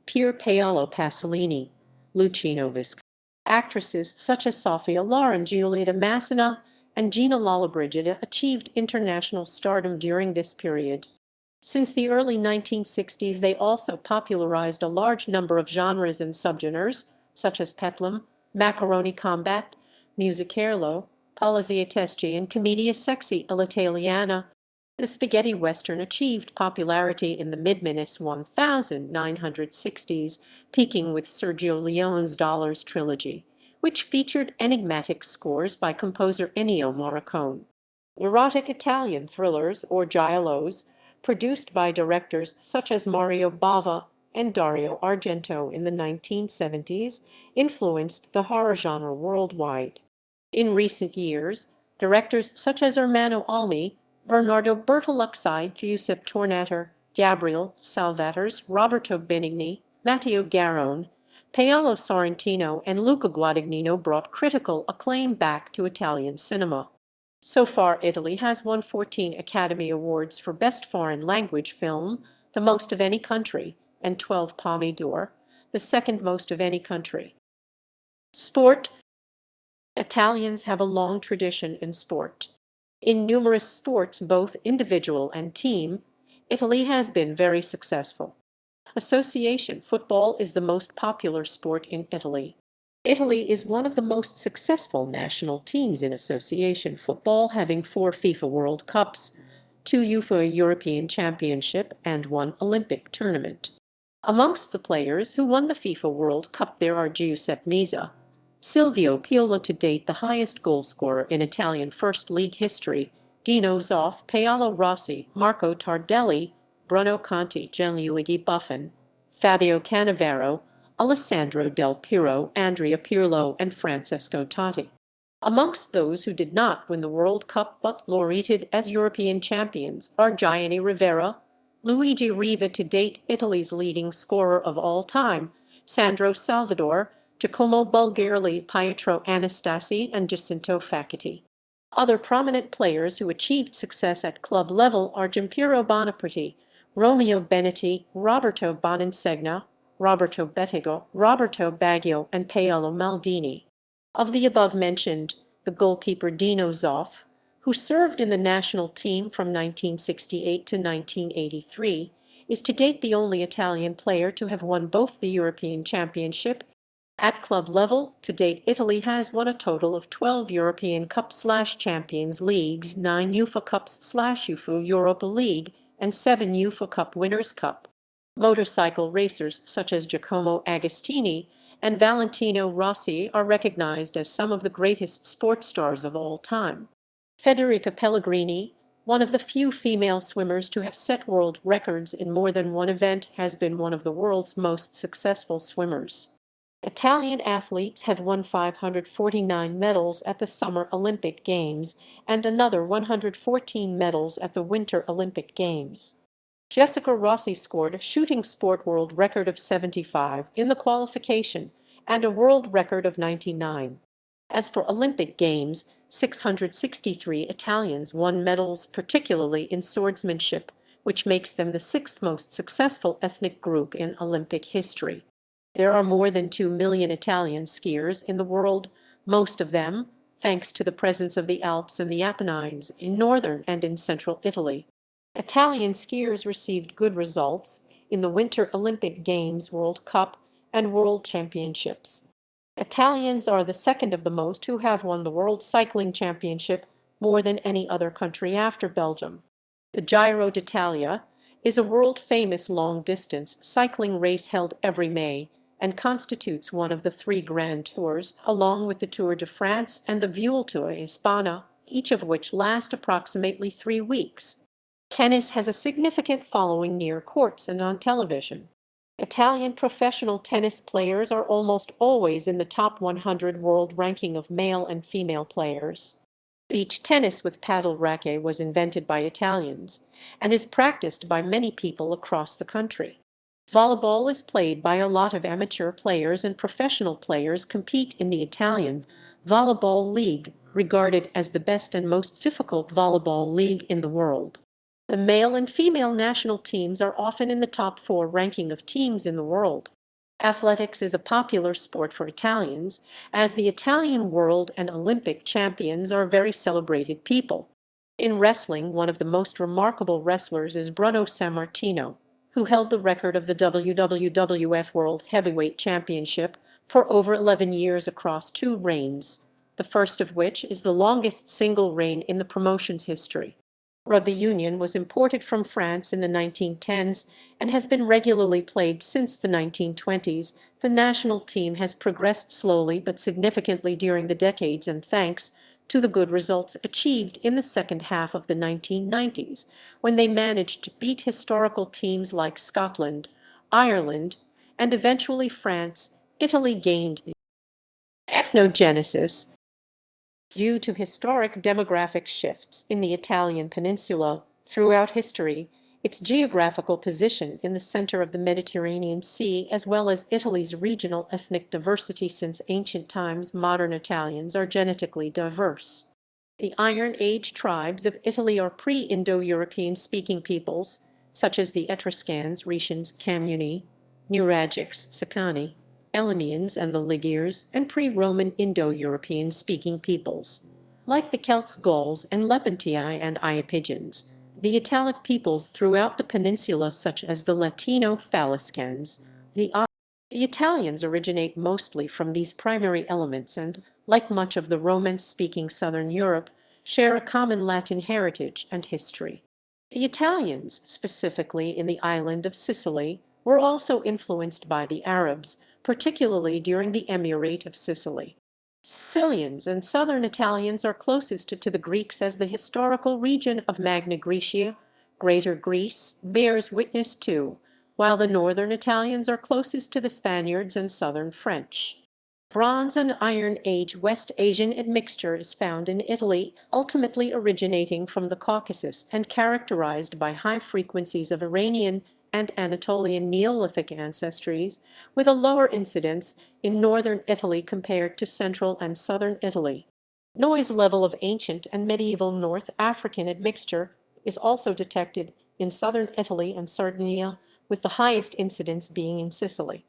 Pier Paolo Pasolini, Luciano Visconti. Actresses such as Sophia Loren, Giulietta Massina, and Gina Lollobrigida achieved international stardom during this period. Since the early 1960s, they also popularized a large number of genres and subgenres, such as peplum, macaroni combat, musicarello, polizioteschi, and commedia sexy all'italiana. The spaghetti western achieved popularity in the mid-1960s, peaking with Sergio Leone's Dollars trilogy, which featured enigmatic scores by composer Ennio Morricone. Erotic Italian thrillers, or giallos, produced by directors such as Mario Bava and Dario Argento in the 1970s, influenced the horror genre worldwide. In recent years, directors such as Ermanno Olmi, Bernardo Bertolucci, Giuseppe Tornator, Gabriel Salvatores, Roberto Benigni, Matteo Garrone, Paolo Sorrentino, and Luca Guadagnino brought critical acclaim back to Italian cinema. So far, Italy has won 14 Academy Awards for Best Foreign Language Film, the most of any country, and 12 Palme d'Or, the second most of any country. Sport. Italians have a long tradition in sport. In numerous sports, both individual and team, Italy has been very successful. Association football is the most popular sport in Italy. Italy is one of the most successful national teams in association football, having 4 FIFA World Cups, 2 UEFA European Championship, and 1 Olympic tournament. Amongst the players who won the FIFA World Cup there are Giuseppe Meazza, Silvio Piola, to date the highest goalscorer in Italian First League history, Dino Zoff, Paolo Rossi, Marco Tardelli, Bruno Conti, Gianluigi Buffon, Fabio Cannavaro, Alessandro Del Piero, Andrea Pirlo, and Francesco Totti. Amongst those who did not win the World Cup but laureated as European champions are Gianni Rivera, Luigi Riva, to date Italy's leading scorer of all time, Sandro Salvador, Giacomo Bulgarelli, Pietro Anastasi, and Jacinto Facchetti. Other prominent players who achieved success at club level are Giampiero Bonaparti, Romeo Benetti, Roberto Boninsegna, Roberto Bettego, Roberto Baggio, and Paolo Maldini. Of the above-mentioned, the goalkeeper Dino Zoff, who served in the national team from 1968 to 1983, is to date the only Italian player to have won both the European Championship. At club level, to date Italy has won a total of 12 European Cup/Champions Leagues, 9 UEFA Cups/UEFA Europa League, and 7 UEFA Cup Winners' Cup. Motorcycle racers such as Giacomo Agostini and Valentino Rossi are recognized as some of the greatest sports stars of all time. Federica Pellegrini, one of the few female swimmers to have set world records in more than one event, has been one of the world's most successful swimmers. Italian athletes have won 549 medals at the Summer Olympic Games and another 114 medals at the Winter Olympic Games. Jessica Rossi scored a shooting sport world record of 75 in the qualification and a world record of 99. As for Olympic Games, 663 Italians won medals, particularly in swordsmanship, which makes them the 6th most successful ethnic group in Olympic history. There are more than 2 million Italian skiers in the world, most of them thanks to the presence of the Alps and the Apennines in northern and in central Italy. Italian skiers received good results in the Winter Olympic Games, World Cup, and World Championships. Italians are the second of the most who have won the World Cycling Championship, more than any other country after Belgium. The Giro d'Italia is a world-famous long-distance cycling race held every May and constitutes one of the 3 Grand Tours, along with the Tour de France and the Vuelta a España, each of which last approximately 3 weeks. Tennis has a significant following near courts and on television. Italian professional tennis players are almost always in the top 100 world ranking of male and female players. Beach tennis with paddle racket was invented by Italians and is practiced by many people across the country. Volleyball is played by a lot of amateur players, and professional players compete in the Italian Volleyball League, regarded as the best and most difficult volleyball league in the world. The male and female national teams are often in the top 4 ranking of teams in the world. Athletics is a popular sport for Italians, as the Italian world and Olympic champions are very celebrated people. In wrestling, one of the most remarkable wrestlers is Bruno Sammartino, who held the record of the WWF World Heavyweight Championship for over 11 years across 2 reigns, the first of which is the longest single reign in the promotion's history. Rugby union was imported from France in the 1910s and has been regularly played since the 1920s. The national team has progressed slowly but significantly during the decades, and thanks to the good results achieved in the second half of the 1990s, when they managed to beat historical teams like Scotland, Ireland, and eventually France, Italy gained ethnogenesis. Due to historic demographic shifts in the Italian peninsula throughout history, its geographical position in the center of the Mediterranean Sea, as well as Italy's regional ethnic diversity. Since ancient times, modern Italians are genetically diverse. The Iron Age tribes of Italy are pre-Indo-European speaking peoples, such as the Etruscans, Rhaetians, Camuni, Nuragics, Sicani, Elymians, and the Ligures, and pre-Roman Indo-European speaking peoples, like the Celts, Gauls, and Lepontii and Iapygians. The Italic peoples throughout the peninsula, such as the Latino-Faliscans, the Italians, originate mostly from these primary elements and, like much of the Romance-speaking southern Europe, share a common Latin heritage and history. The Italians, specifically in the island of Sicily, were also influenced by the Arabs, particularly during the Emirate of Sicily. Sicilians and southern Italians are closest to the Greeks, as the historical region of Magna Graecia, Greater Greece, bears witness to, while the northern Italians are closest to the Spaniards and southern French. Bronze and Iron Age West Asian admixture is found in Italy, ultimately originating from the Caucasus and characterized by high frequencies of Iranian and Anatolian Neolithic ancestries, with a lower incidence in northern Italy compared to central and southern Italy. Noise level of ancient and medieval North African admixture is also detected in southern Italy and Sardinia, with the highest incidence being in Sicily.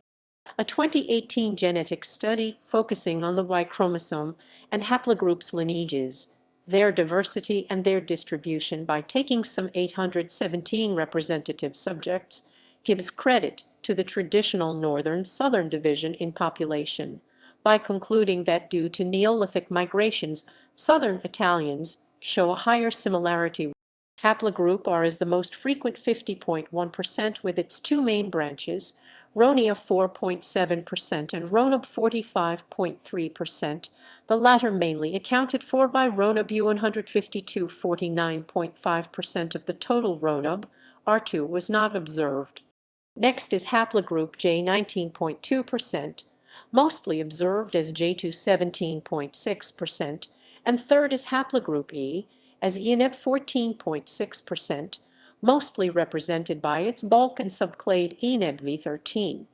A 2018 genetic study focusing on the Y chromosome and haplogroups' lineages, their diversity and their distribution by taking some 817 representative subjects, gives credit to the traditional northern-southern division in population, by concluding that due to Neolithic migrations, southern Italians show a higher similarity. Haplogroup R is the most frequent, 50.1%, with its two main branches, Ronia 4.7% and Ronab 45.3%, the latter mainly accounted for by Ronab U152, 49.5% of the total Ronab. R2 was not observed. Next is haplogroup J, 19.2%, mostly observed as J2, 17.6%, and third is haplogroup E, as ENEB, 14.6%, mostly represented by its Balkan subclade ENEB V13.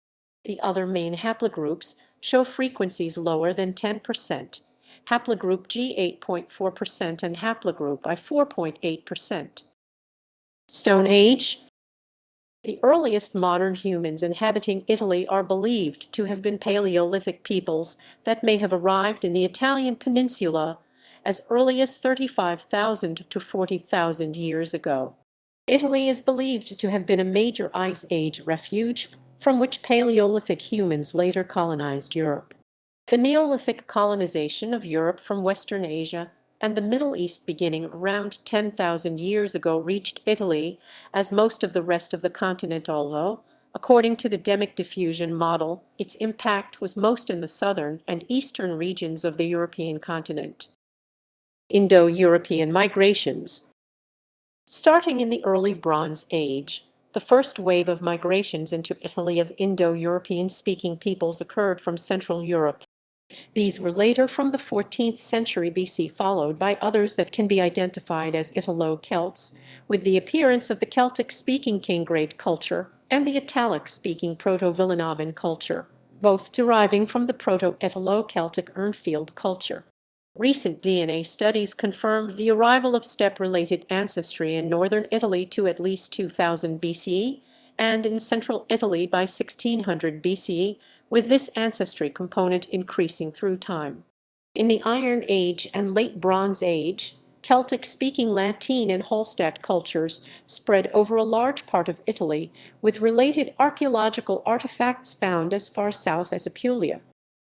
The other main haplogroups show frequencies lower than 10%, haplogroup G 8.4% and haplogroup I 4.8%. Stone Age. The earliest modern humans inhabiting Italy are believed to have been Paleolithic peoples that may have arrived in the Italian peninsula as early as 35,000 to 40,000 years ago. Italy is believed to have been a major Ice Age refuge from which Paleolithic humans later colonized Europe. The Neolithic colonization of Europe from Western Asia and the Middle East beginning around 10,000 years ago reached Italy, as most of the rest of the continent, although, according to the demic diffusion model, its impact was most in the southern and eastern regions of the European continent. Indo-European migrations. Starting in the early Bronze Age, the first wave of migrations into Italy of Indo-European speaking peoples occurred from Central Europe. These were later from the 14th century BC, followed by others that can be identified as Italo-Celts, with the appearance of the Celtic-speaking Kingrade culture and the Italic-speaking Proto-Villanovan culture, both deriving from the Proto-Italo-Celtic Urnfield culture. Recent DNA studies confirmed the arrival of steppe-related ancestry in northern Italy to at least 2000 BCE and in central Italy by 1600 BCE, with this ancestry component increasing through time. In the Iron Age and Late Bronze Age, Celtic-speaking Latine and Hallstatt cultures spread over a large part of Italy, with related archaeological artifacts found as far south as Apulia.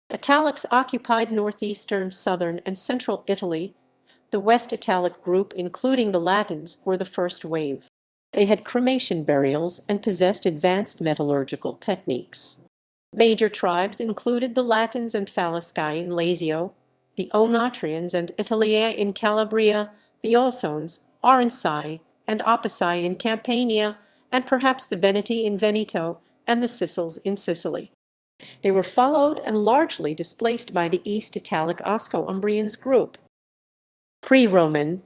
Italics occupied northeastern, southern, and central Italy. The West Italic group, including the Latins, were the first wave. They had cremation burials and possessed advanced metallurgical techniques. Major tribes included the Latins and Falisci in Lazio, the Onotrians and Italiae in Calabria, the Ausons, Aurensii, and Apusii in Campania, and perhaps the Veneti in Veneto and the Sicils in Sicily. They were followed and largely displaced by the East Italic Osco-Umbrians group. Pre-Roman.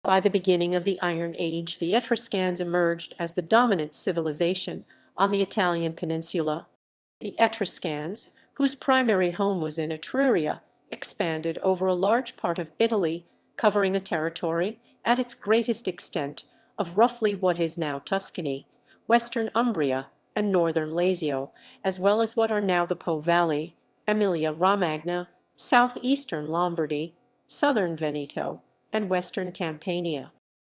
By the beginning of the Iron Age, the Etruscans emerged as the dominant civilization on the Italian peninsula. The Etruscans, whose primary home was in Etruria, expanded over a large part of Italy, covering a territory, at its greatest extent, of roughly what is now Tuscany, western Umbria, and northern Lazio, as well as what are now the Po Valley, Emilia-Romagna, southeastern Lombardy, southern Veneto, and western Campania.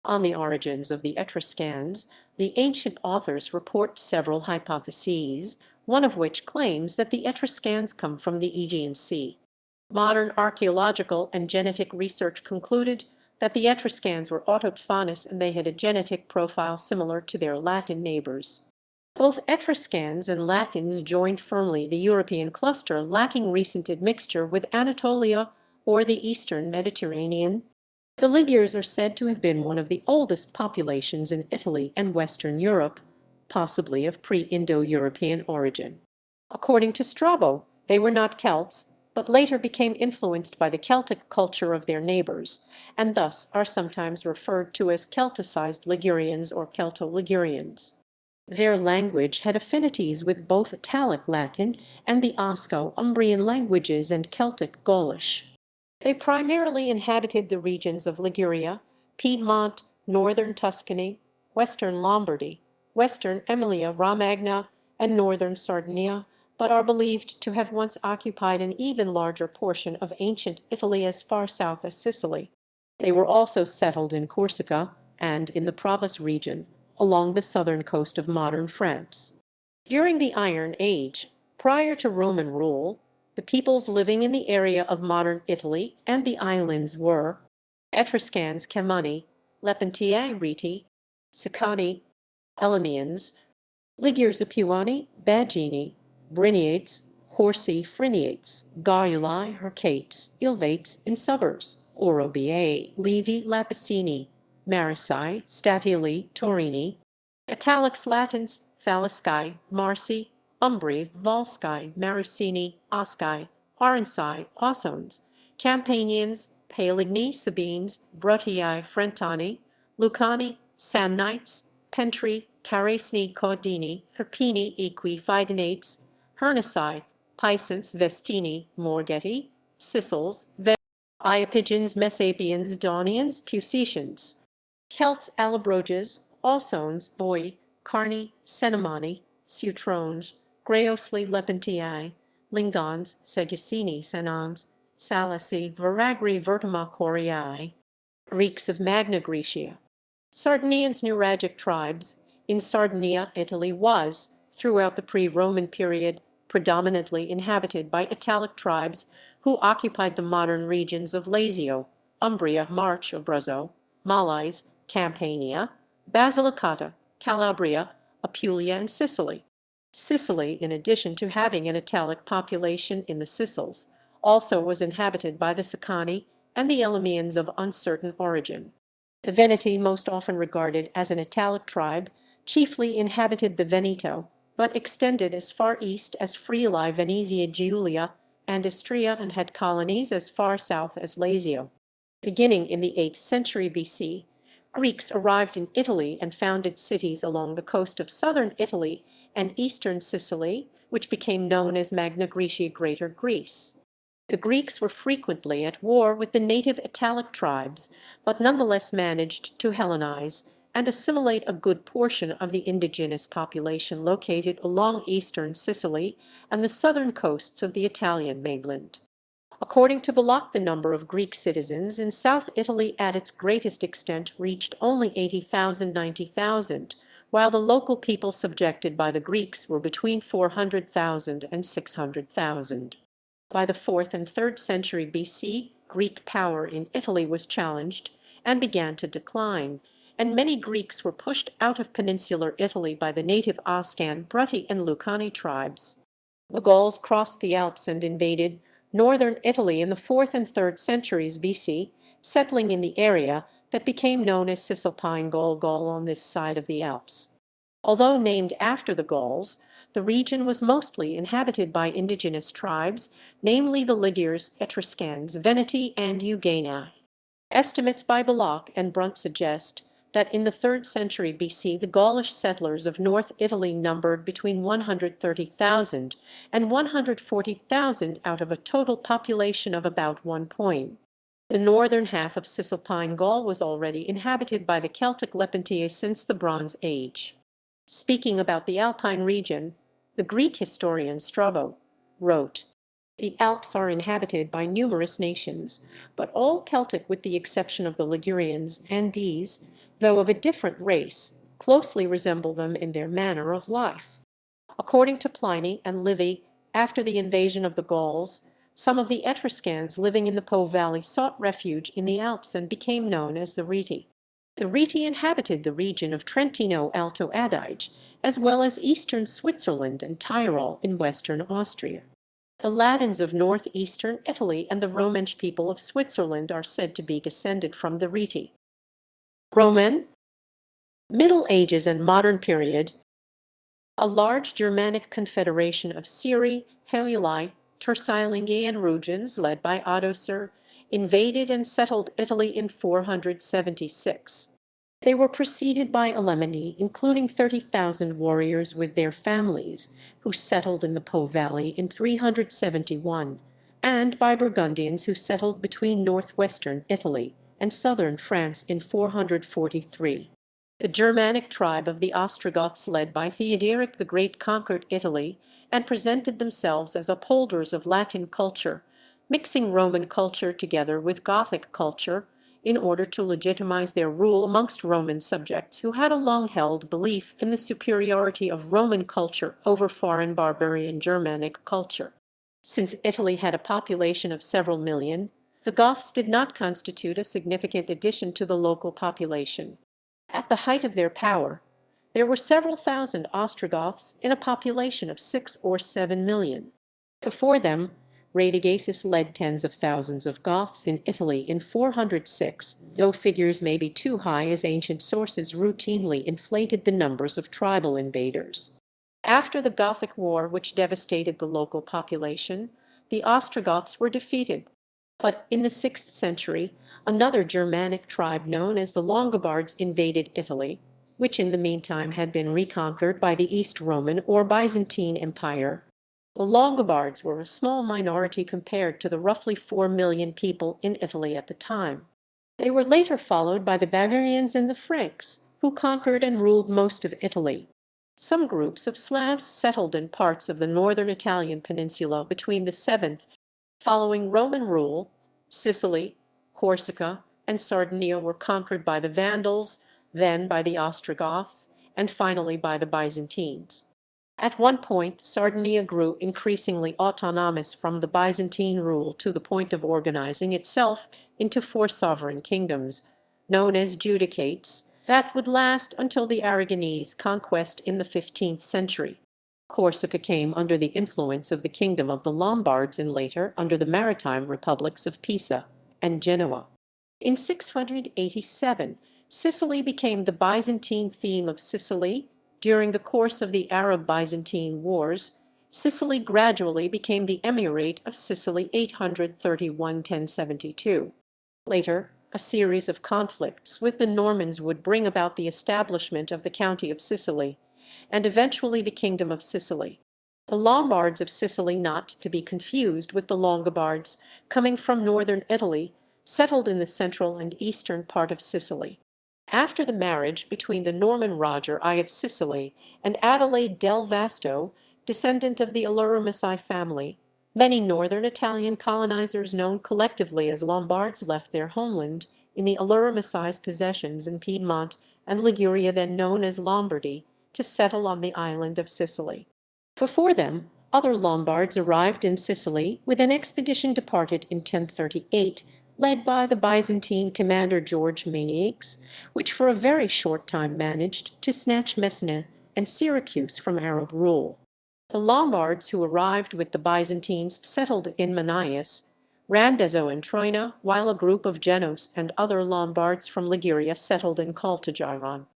On the origins of the Etruscans, the ancient authors report several hypotheses, one of which claims that the Etruscans come from the Aegean Sea. Modern archaeological and genetic research concluded that the Etruscans were autochthonous and they had a genetic profile similar to their Latin neighbors. Both Etruscans and Latins joined firmly the European cluster, lacking recent admixture with Anatolia or the eastern Mediterranean. The Magyars are said to have been one of the oldest populations in Italy and Western Europe, possibly of pre-Indo-European origin. According to Strabo, they were not Celts, but later became influenced by the Celtic culture of their neighbors, and thus are sometimes referred to as Celticized Ligurians or Celto-Ligurians. Their language had affinities with both Italic Latin and the Osco-Umbrian languages and Celtic Gaulish. They primarily inhabited the regions of Liguria, Piedmont, northern Tuscany, western Lombardy, western Emilia-Romagna, and northern Sardinia, but are believed to have once occupied an even larger portion of ancient Italy as far south as Sicily. They were also settled in Corsica and in the Provence region, along the southern coast of modern France. During the Iron Age, prior to Roman rule, the peoples living in the area of modern Italy and the islands were Etruscans Cammani, Lepentae Reti, Sicani, Elymians, Ligures Apuani, Bagini, Brineates, Horsi Phryniates, Gauli, Hercates, Ilvates, Insubers, Orobiae, Levi Lapicini, Marisci, Statioli, Torini, Italics Latins, Falisci, Marci, Umbri, Volsci, Marrucini, Osci, Aranci, Aussones, Campanians, Paligni, Sabines, Brutii, Frentani, Lucani, Samnites, Pentri, Caracini, Caudini, Herpini, Equi, Fidenates, Hernici, Pisans, Vestini, Morgetti, Sicils, Iapygians, Messapians, Daunians, Pusetians, Celts, Allobroges, Aussones, Boi, Carni, Cenomani, Sutrones, Greosli, Lepentae, Lingons, Segusini, Senons, Salici, Veragri, Vertima Coriae, Greeks of Magna Graecia. Sardinians, Nuragic tribes. In Sardinia, Italy was, throughout the pre-Roman period, predominantly inhabited by Italic tribes who occupied the modern regions of Lazio, Umbria, March, Abruzzo, Molise, Campania, Basilicata, Calabria, Apulia, and Sicily. Sicily, in addition to having an Italic population in the Sicils, also was inhabited by the Sicani and the Elymians of uncertain origin. The Veneti, most often regarded as an Italic tribe, chiefly inhabited the Veneto, but extended as far east as Friuli, Venezia Giulia, and Istria, and had colonies as far south as Lazio. Beginning in the 8th century BC, Greeks arrived in Italy and founded cities along the coast of southern Italy and eastern Sicily, which became known as Magna Graecia, Greater Greece. The Greeks were frequently at war with the native Italic tribes, but nonetheless managed to Hellenize and assimilate a good portion of the indigenous population located along eastern Sicily and the southern coasts of the Italian mainland. According to Bullock, the number of Greek citizens in South Italy at its greatest extent reached only 80,000 90,000, while the local people subjected by the Greeks were between 400,000 and 600,000. By the 4th and 3rd century BC, Greek power in Italy was challenged and began to decline, and many Greeks were pushed out of peninsular Italy by the native Oscan, Brutti, and Lucani tribes. The Gauls crossed the Alps and invaded northern Italy in the 4th and 3rd centuries BC, settling in the area that became known as Cisalpine Gaul on this side of the Alps. Although named after the Gauls, the region was mostly inhabited by indigenous tribes, namely the Ligures, Etruscans, Veneti, and Eugeni. Estimates by Belloc and Brunt suggest that in the 3rd century BC the Gaulish settlers of North Italy numbered between 130,000 and 140,000 out of a total population of about 1 point. The northern half of Cisalpine Gaul was already inhabited by the Celtic Lepentines since the Bronze Age. Speaking about the Alpine region, the Greek historian Strabo wrote, "The Alps are inhabited by numerous nations, but all Celtic with the exception of the Ligurians, and these, though of a different race, closely resemble them in their manner of life." According to Pliny and Livy, after the invasion of the Gauls, some of the Etruscans living in the Po valley sought refuge in the Alps and became known as the Reti. The Reti inhabited the region of Trentino Alto Adige, as well as eastern Switzerland and Tyrol in western Austria. The Latins of northeastern Italy and the Romansh people of Switzerland are said to be descended from the Reti. Roman, Middle Ages and Modern Period. A large Germanic confederation of Siri, Heuli, Turcilingi, and Rugians, led by Odoacer, invaded and settled Italy in 476. They were preceded by Alemanni, including 30,000 warriors with their families, who settled in the Po valley in 371, and by Burgundians who settled between northwestern Italy and southern France in 443. The Germanic tribe of the Ostrogoths led by Theodoric the Great conquered Italy and presented themselves as upholders of Latin culture, mixing Roman culture together with Gothic culture in order to legitimize their rule amongst Roman subjects who had a long-held belief in the superiority of Roman culture over foreign barbarian Germanic culture. Since Italy had a population of several million, the Goths did not constitute a significant addition to the local population. At the height of their power, there were several thousand Ostrogoths in a population of 6 or 7 million. Before them, Radagaisus led tens of thousands of Goths in Italy in 406, though figures may be too high as ancient sources routinely inflated the numbers of tribal invaders. After the Gothic War, which devastated the local population, the Ostrogoths were defeated. But in the 6th century, another Germanic tribe known as the Longobards invaded Italy, which in the meantime had been reconquered by the East Roman or Byzantine Empire. The Longobards were a small minority compared to the roughly 4 million people in Italy at the time. They were later followed by the Bavarians and the Franks, who conquered and ruled most of Italy. Some groups of Slavs settled in parts of the northern Italian peninsula between the 7th. Following Roman rule, Sicily, Corsica, and Sardinia were conquered by the Vandals, then by the Ostrogoths, and finally by the Byzantines. At one point, Sardinia grew increasingly autonomous from the Byzantine rule to the point of organizing itself into 4 sovereign kingdoms, known as judicates, that would last until the Aragonese conquest in the 15th century. Corsica came under the influence of the kingdom of the Lombards and later under the maritime republics of Pisa and Genoa. In 687, Sicily became the Byzantine theme of Sicily. During the course of the Arab-Byzantine Wars, Sicily gradually became the Emirate of Sicily 831–1072. Later, a series of conflicts with the Normans would bring about the establishment of the County of Sicily, and eventually the Kingdom of Sicily. The Lombards of Sicily, not to be confused with the Longobards, coming from northern Italy, settled in the central and eastern part of Sicily. After the marriage between the Norman Roger I of Sicily and Adelaide del Vasto, descendant of the Alluramisci family, many northern Italian colonizers known collectively as Lombards left their homeland in the Alluramisci's possessions in Piedmont and Liguria, then known as Lombardy, to settle on the island of Sicily. Before them, other Lombards arrived in Sicily, with an expedition departed in 1038, led by the Byzantine commander George Maniax, which for a very short time managed to snatch Messina and Syracuse from Arab rule. The Lombards who arrived with the Byzantines settled in Manias, Randezzo and Troina, while a group of Genos and other Lombards from Liguria settled in Caltagirone.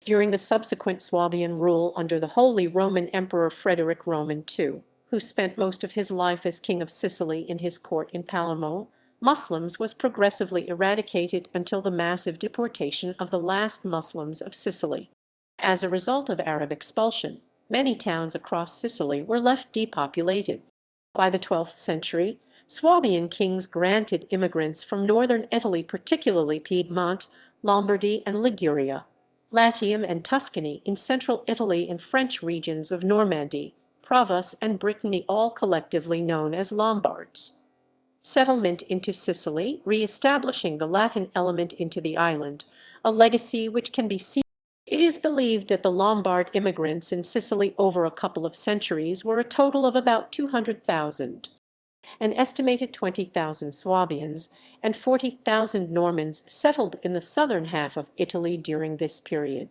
During the subsequent Swabian rule under the Holy Roman Emperor Frederick Roman II, who spent most of his life as King of Sicily in his court in Palermo, Muslims was progressively eradicated until the massive deportation of the last Muslims of Sicily. As a result of Arab expulsion, many towns across Sicily were left depopulated. By the 12th century, Swabian kings granted immigrants from northern Italy, particularly Piedmont, Lombardy, and Liguria, Latium and Tuscany in central Italy, and French regions of Normandy, Provence, and Brittany, all collectively known as Lombards. Settlement into Sicily, re-establishing the Latin element into the island, a legacy which can be seen. It is believed that the Lombard immigrants in Sicily over a couple of centuries were a total of about 200,000. An estimated 20,000 Swabians and 40,000 Normans settled in the southern half of Italy during this period.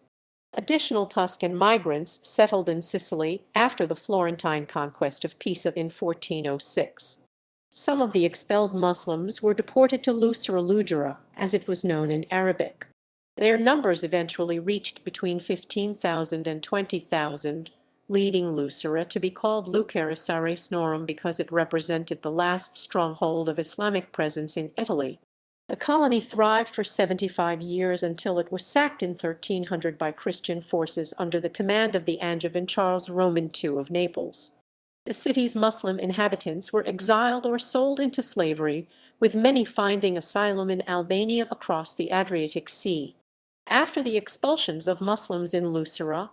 Additional Tuscan migrants settled in Sicily after the Florentine conquest of Pisa in 1406. Some of the expelled Muslims were deported to Lusura, as it was known in Arabic. Their numbers eventually reached between 15,000 and 20,000, leading Lusura to be called Lucera Snorum because it represented the last stronghold of Islamic presence in Italy. The colony thrived for 75 years until it was sacked in 1300 by Christian forces under the command of the Angevin Charles Roman II of Naples. The city's Muslim inhabitants were exiled or sold into slavery, with many finding asylum in Albania across the Adriatic Sea. After the expulsions of Muslims in Lusura,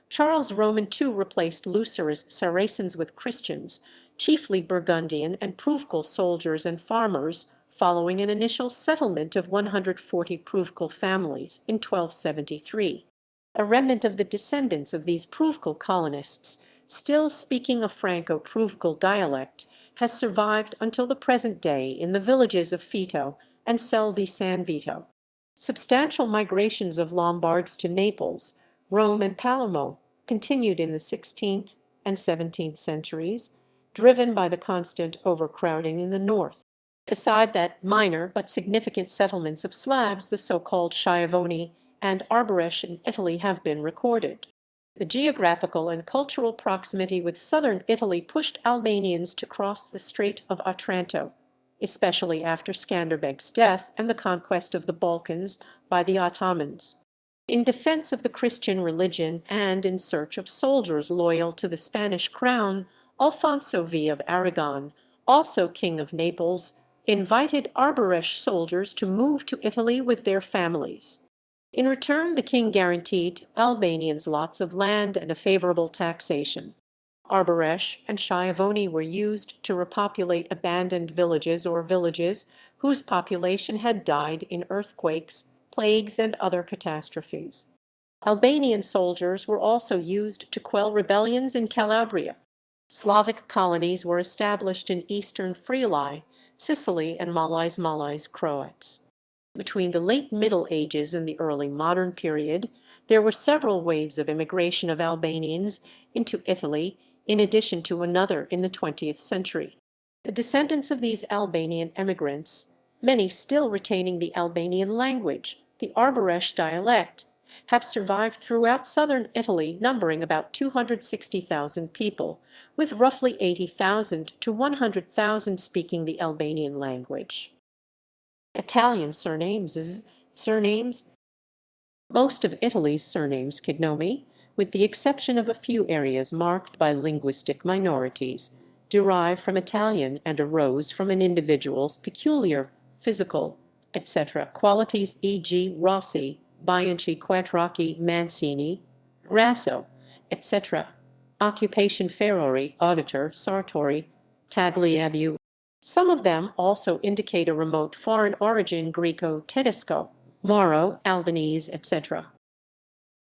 Charles Roman II replaced Lusura's Saracens with Christians, chiefly Burgundian and Provençal soldiers and farmers, following an initial settlement of 140 Provençal families in 1273. A remnant of the descendants of these Provençal colonists, still speaking a Franco-Provençal dialect, has survived until the present day in the villages of Fito and Celle di San Vito. Substantial migrations of Lombards to Naples, Rome, and Palermo continued in the 16th and 17th centuries, driven by the constant overcrowding in the north. Beside that, minor but significant settlements of Slavs, the so-called Schiavoni and Arbëresh in Italy, have been recorded. The geographical and cultural proximity with southern Italy pushed Albanians to cross the Strait of Otranto, especially after Skanderbeg's death and the conquest of the Balkans by the Ottomans. In defense of the Christian religion and in search of soldiers loyal to the Spanish crown, Alfonso V of Aragon, also King of Naples, invited Arbëresh soldiers to move to Italy with their families. In return, the king guaranteed to Albanians lots of land and a favorable taxation. Arbëresh and Schiavoni were used to repopulate abandoned villages or villages whose population had died in earthquakes, plagues, and other catastrophes. Albanian soldiers were also used to quell rebellions in Calabria. Slavic colonies were established in eastern Friuli, Sicily, and Malais Croats. Between the late Middle Ages and the early modern period, there were several waves of immigration of Albanians into Italy, in addition to another in the 20th century. The descendants of these Albanian emigrants, many still retaining the Albanian language, the Arbëresh dialect, have survived throughout southern Italy, numbering about 260,000 people, with roughly 80,000 to 100,000 speaking the Albanian language. Italian surnames. Most of Italy's surnames cognomi, with the exception of a few areas marked by linguistic minorities, derive from Italian and arose from an individual's peculiar physical, etc. qualities, e.g. Rossi, Bianchi, Quattrocchi, Mancini, Grasso, etc. Occupation: Ferrari, auditor, sartori, tagliabue. Some of them also indicate a remote foreign origin: Greco-Tedesco, Moro, Albanese, etc.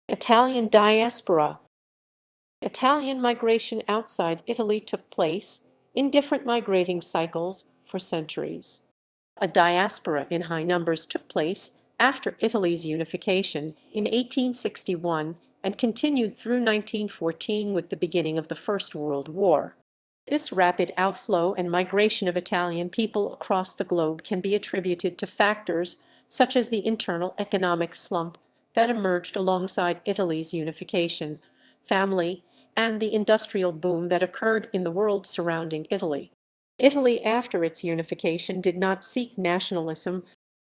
Italian diaspora. Italian migration outside Italy took place, in different migrating cycles, for centuries. A diaspora in high numbers took place after Italy's unification in 1861 and continued through 1914 with the beginning of the First World War. This rapid outflow and migration of Italian people across the globe can be attributed to factors such as the internal economic slump that emerged alongside Italy's unification, family, and the industrial boom that occurred in the world surrounding Italy. Italy, after its unification, did not seek nationalism.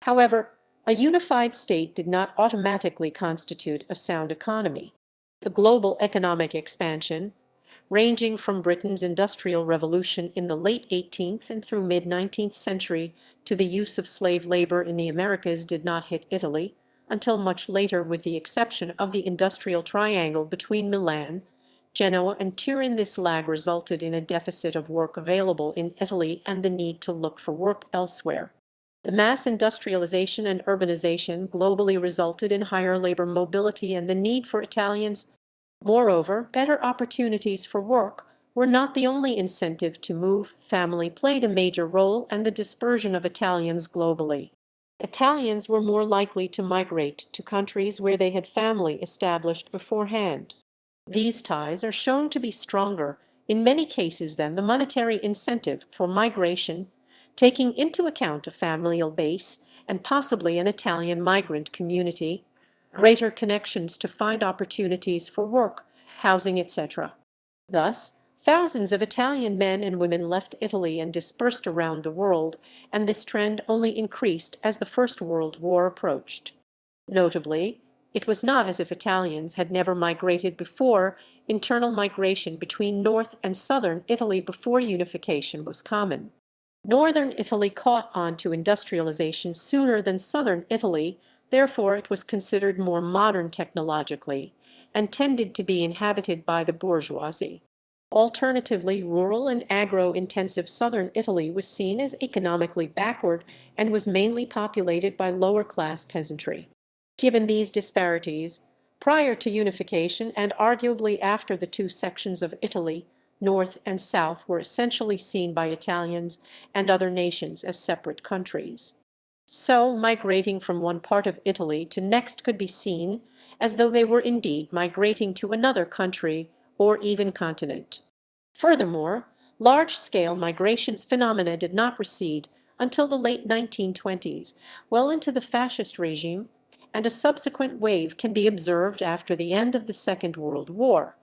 However, a unified state did not automatically constitute a sound economy. The global economic expansion, ranging from Britain's Industrial Revolution in the late 18th and through mid-19th century to the use of slave labor in the Americas, did not hit Italy until much later, with the exception of the industrial triangle between Milan, Genoa, and Turin. This lag resulted in a deficit of work available in Italy and the need to look for work elsewhere. The mass industrialization and urbanization globally resulted in higher labor mobility and the need for Italians. Moreover, better opportunities for work were not the only incentive to move. Family played a major role, and the dispersion of Italians globally. Italians were more likely to migrate to countries where they had family established beforehand. These ties are shown to be stronger in many cases than the monetary incentive for migration, taking into account a familial base and possibly an Italian migrant community, greater connections to find opportunities for work, housing, etc. Thus, thousands of Italian men and women left Italy and dispersed around the world, and this trend only increased as the First World War approached. Notably, it was not as if Italians had never migrated before. Internal migration between North and Southern Italy before unification was common. Northern Italy caught on to industrialization sooner than Southern Italy, therefore it was considered more modern technologically, and tended to be inhabited by the bourgeoisie. Alternatively, rural and agro-intensive Southern Italy was seen as economically backward and was mainly populated by lower-class peasantry. Given these disparities, prior to unification and arguably after, the two sections of Italy, North and South, were essentially seen by Italians and other nations as separate countries. So, migrating from one part of Italy to next could be seen as though they were indeed migrating to another country or even continent. Furthermore, large-scale migrations phenomena did not recede until the late 1920s, well into the fascist regime, and a subsequent wave can be observed after the end of the Second World War.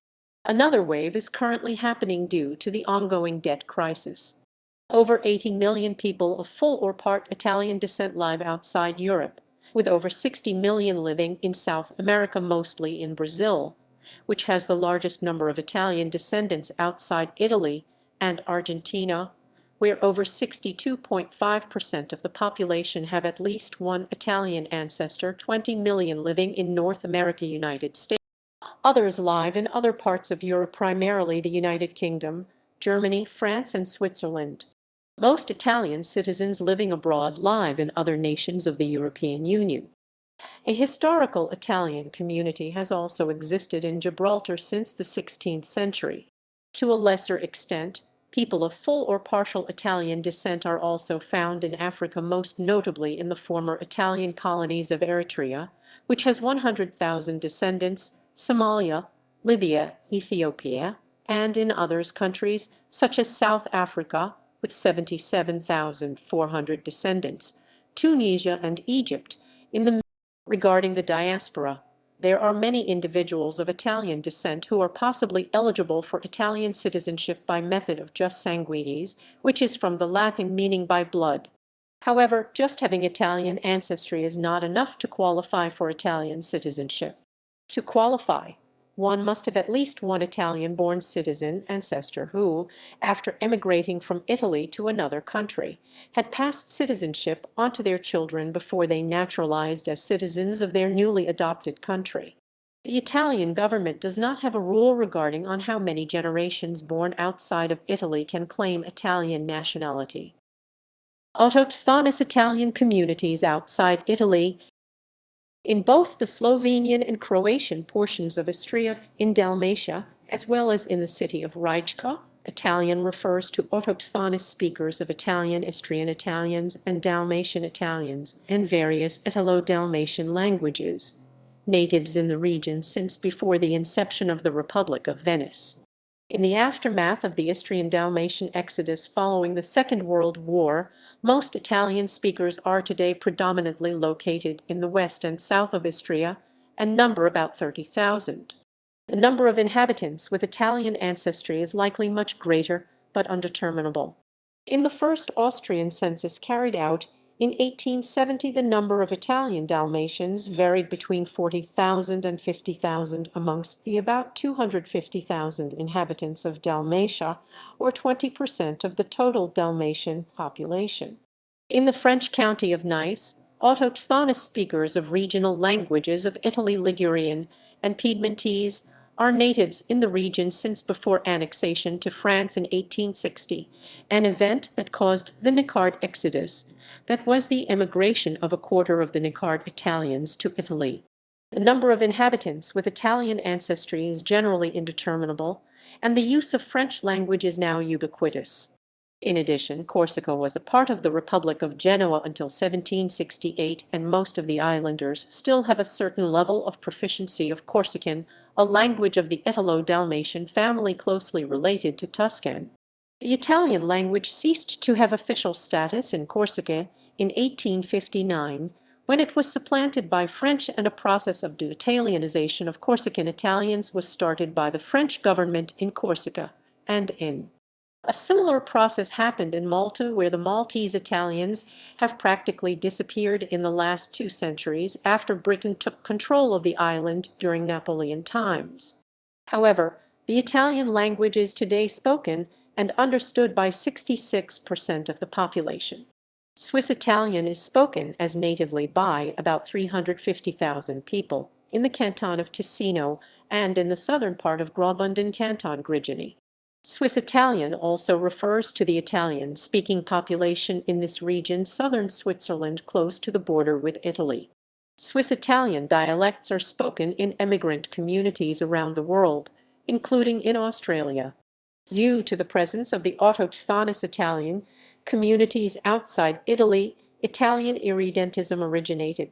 Another wave is currently happening due to the ongoing debt crisis. Over 80 million people of full or part Italian descent live outside Europe, with over 60 million living in South America, mostly in Brazil, which has the largest number of Italian descendants outside Italy, and Argentina, where over 62.5% of the population have at least one Italian ancestor. 20 million living in North America, United States. Others live in other parts of Europe, primarily the United Kingdom, Germany, France, and Switzerland. Most Italian citizens living abroad live in other nations of the European Union. A historical Italian community has also existed in Gibraltar since the 16th century. To a lesser extent, people of full or partial Italian descent are also found in Africa, most notably in the former Italian colonies of Eritrea, which has 100,000 descendants, Somalia, Libya, Ethiopia, and in others countries such as South Africa, with 77,400 descendants, Tunisia and Egypt. In the Regarding the diaspora, there are many individuals of Italian descent who are possibly eligible for Italian citizenship by method of jus sanguinis, which is from the Latin meaning by blood. However, just having Italian ancestry is not enough to qualify for Italian citizenship. To qualify, one must have at least one Italian-born citizen ancestor who, after emigrating from Italy to another country, had passed citizenship onto their children before they naturalized as citizens of their newly adopted country. The Italian government does not have a rule regarding on how many generations born outside of Italy can claim Italian nationality. Autochthonous Italian communities outside Italy. In both the Slovenian and Croatian portions of Istria, in Dalmatia, as well as in the city of Rijeka, Italian refers to autochthonous speakers of Italian, Istrian Italians, and Dalmatian Italians, and various Italo-Dalmatian languages, natives in the region since before the inception of the Republic of Venice. In the aftermath of the Istrian-Dalmatian exodus following the Second World War, most Italian speakers are today predominantly located in the west and south of Istria, and number about 30,000. The number of inhabitants with Italian ancestry is likely much greater, but undeterminable. In the first Austrian census carried out in 1870, the number of Italian Dalmatians varied between 40,000 and 50,000 amongst the about 250,000 inhabitants of Dalmatia, or 20% of the total Dalmatian population. In the French county of Nice, autochthonous speakers of regional languages of Italy, Ligurian, and Piedmontese are natives in the region since before annexation to France in 1860, an event that caused the Nicard exodus, that was the emigration of a quarter of the Nicard Italians to Italy. The number of inhabitants with Italian ancestry is generally indeterminable, and the use of French language is now ubiquitous. In addition, Corsica was a part of the Republic of Genoa until 1768, and most of the islanders still have a certain level of proficiency of Corsican, a language of the Italo-Dalmatian family closely related to Tuscan. The Italian language ceased to have official status in Corsica in 1859, when it was supplanted by French, and a process of de-Italianization of Corsican Italians was started by the French government in Corsica, and in a similar process happened in Malta, where the Maltese Italians have practically disappeared in the last 2 centuries after Britain took control of the island during Napoleon times. However, the Italian language is today spoken and understood by 66% of the population. Swiss Italian is spoken as natively by about 350,000 people in the canton of Ticino and in the southern part of Graubünden canton Grigny. Swiss Italian also refers to the Italian-speaking population in this region, southern Switzerland, close to the border with Italy. Swiss Italian dialects are spoken in emigrant communities around the world, including in Australia. Due to the presence of the autochthonous Italian communities outside Italy, Italian irredentism originated.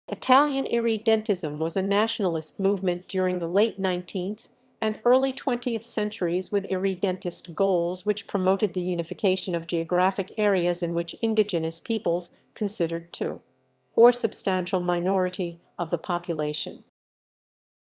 Italian irredentism was a nationalist movement during the late 19th and early 20th centuries with irredentist goals, which promoted the unification of geographic areas in which indigenous peoples considered to or substantial minority of the population.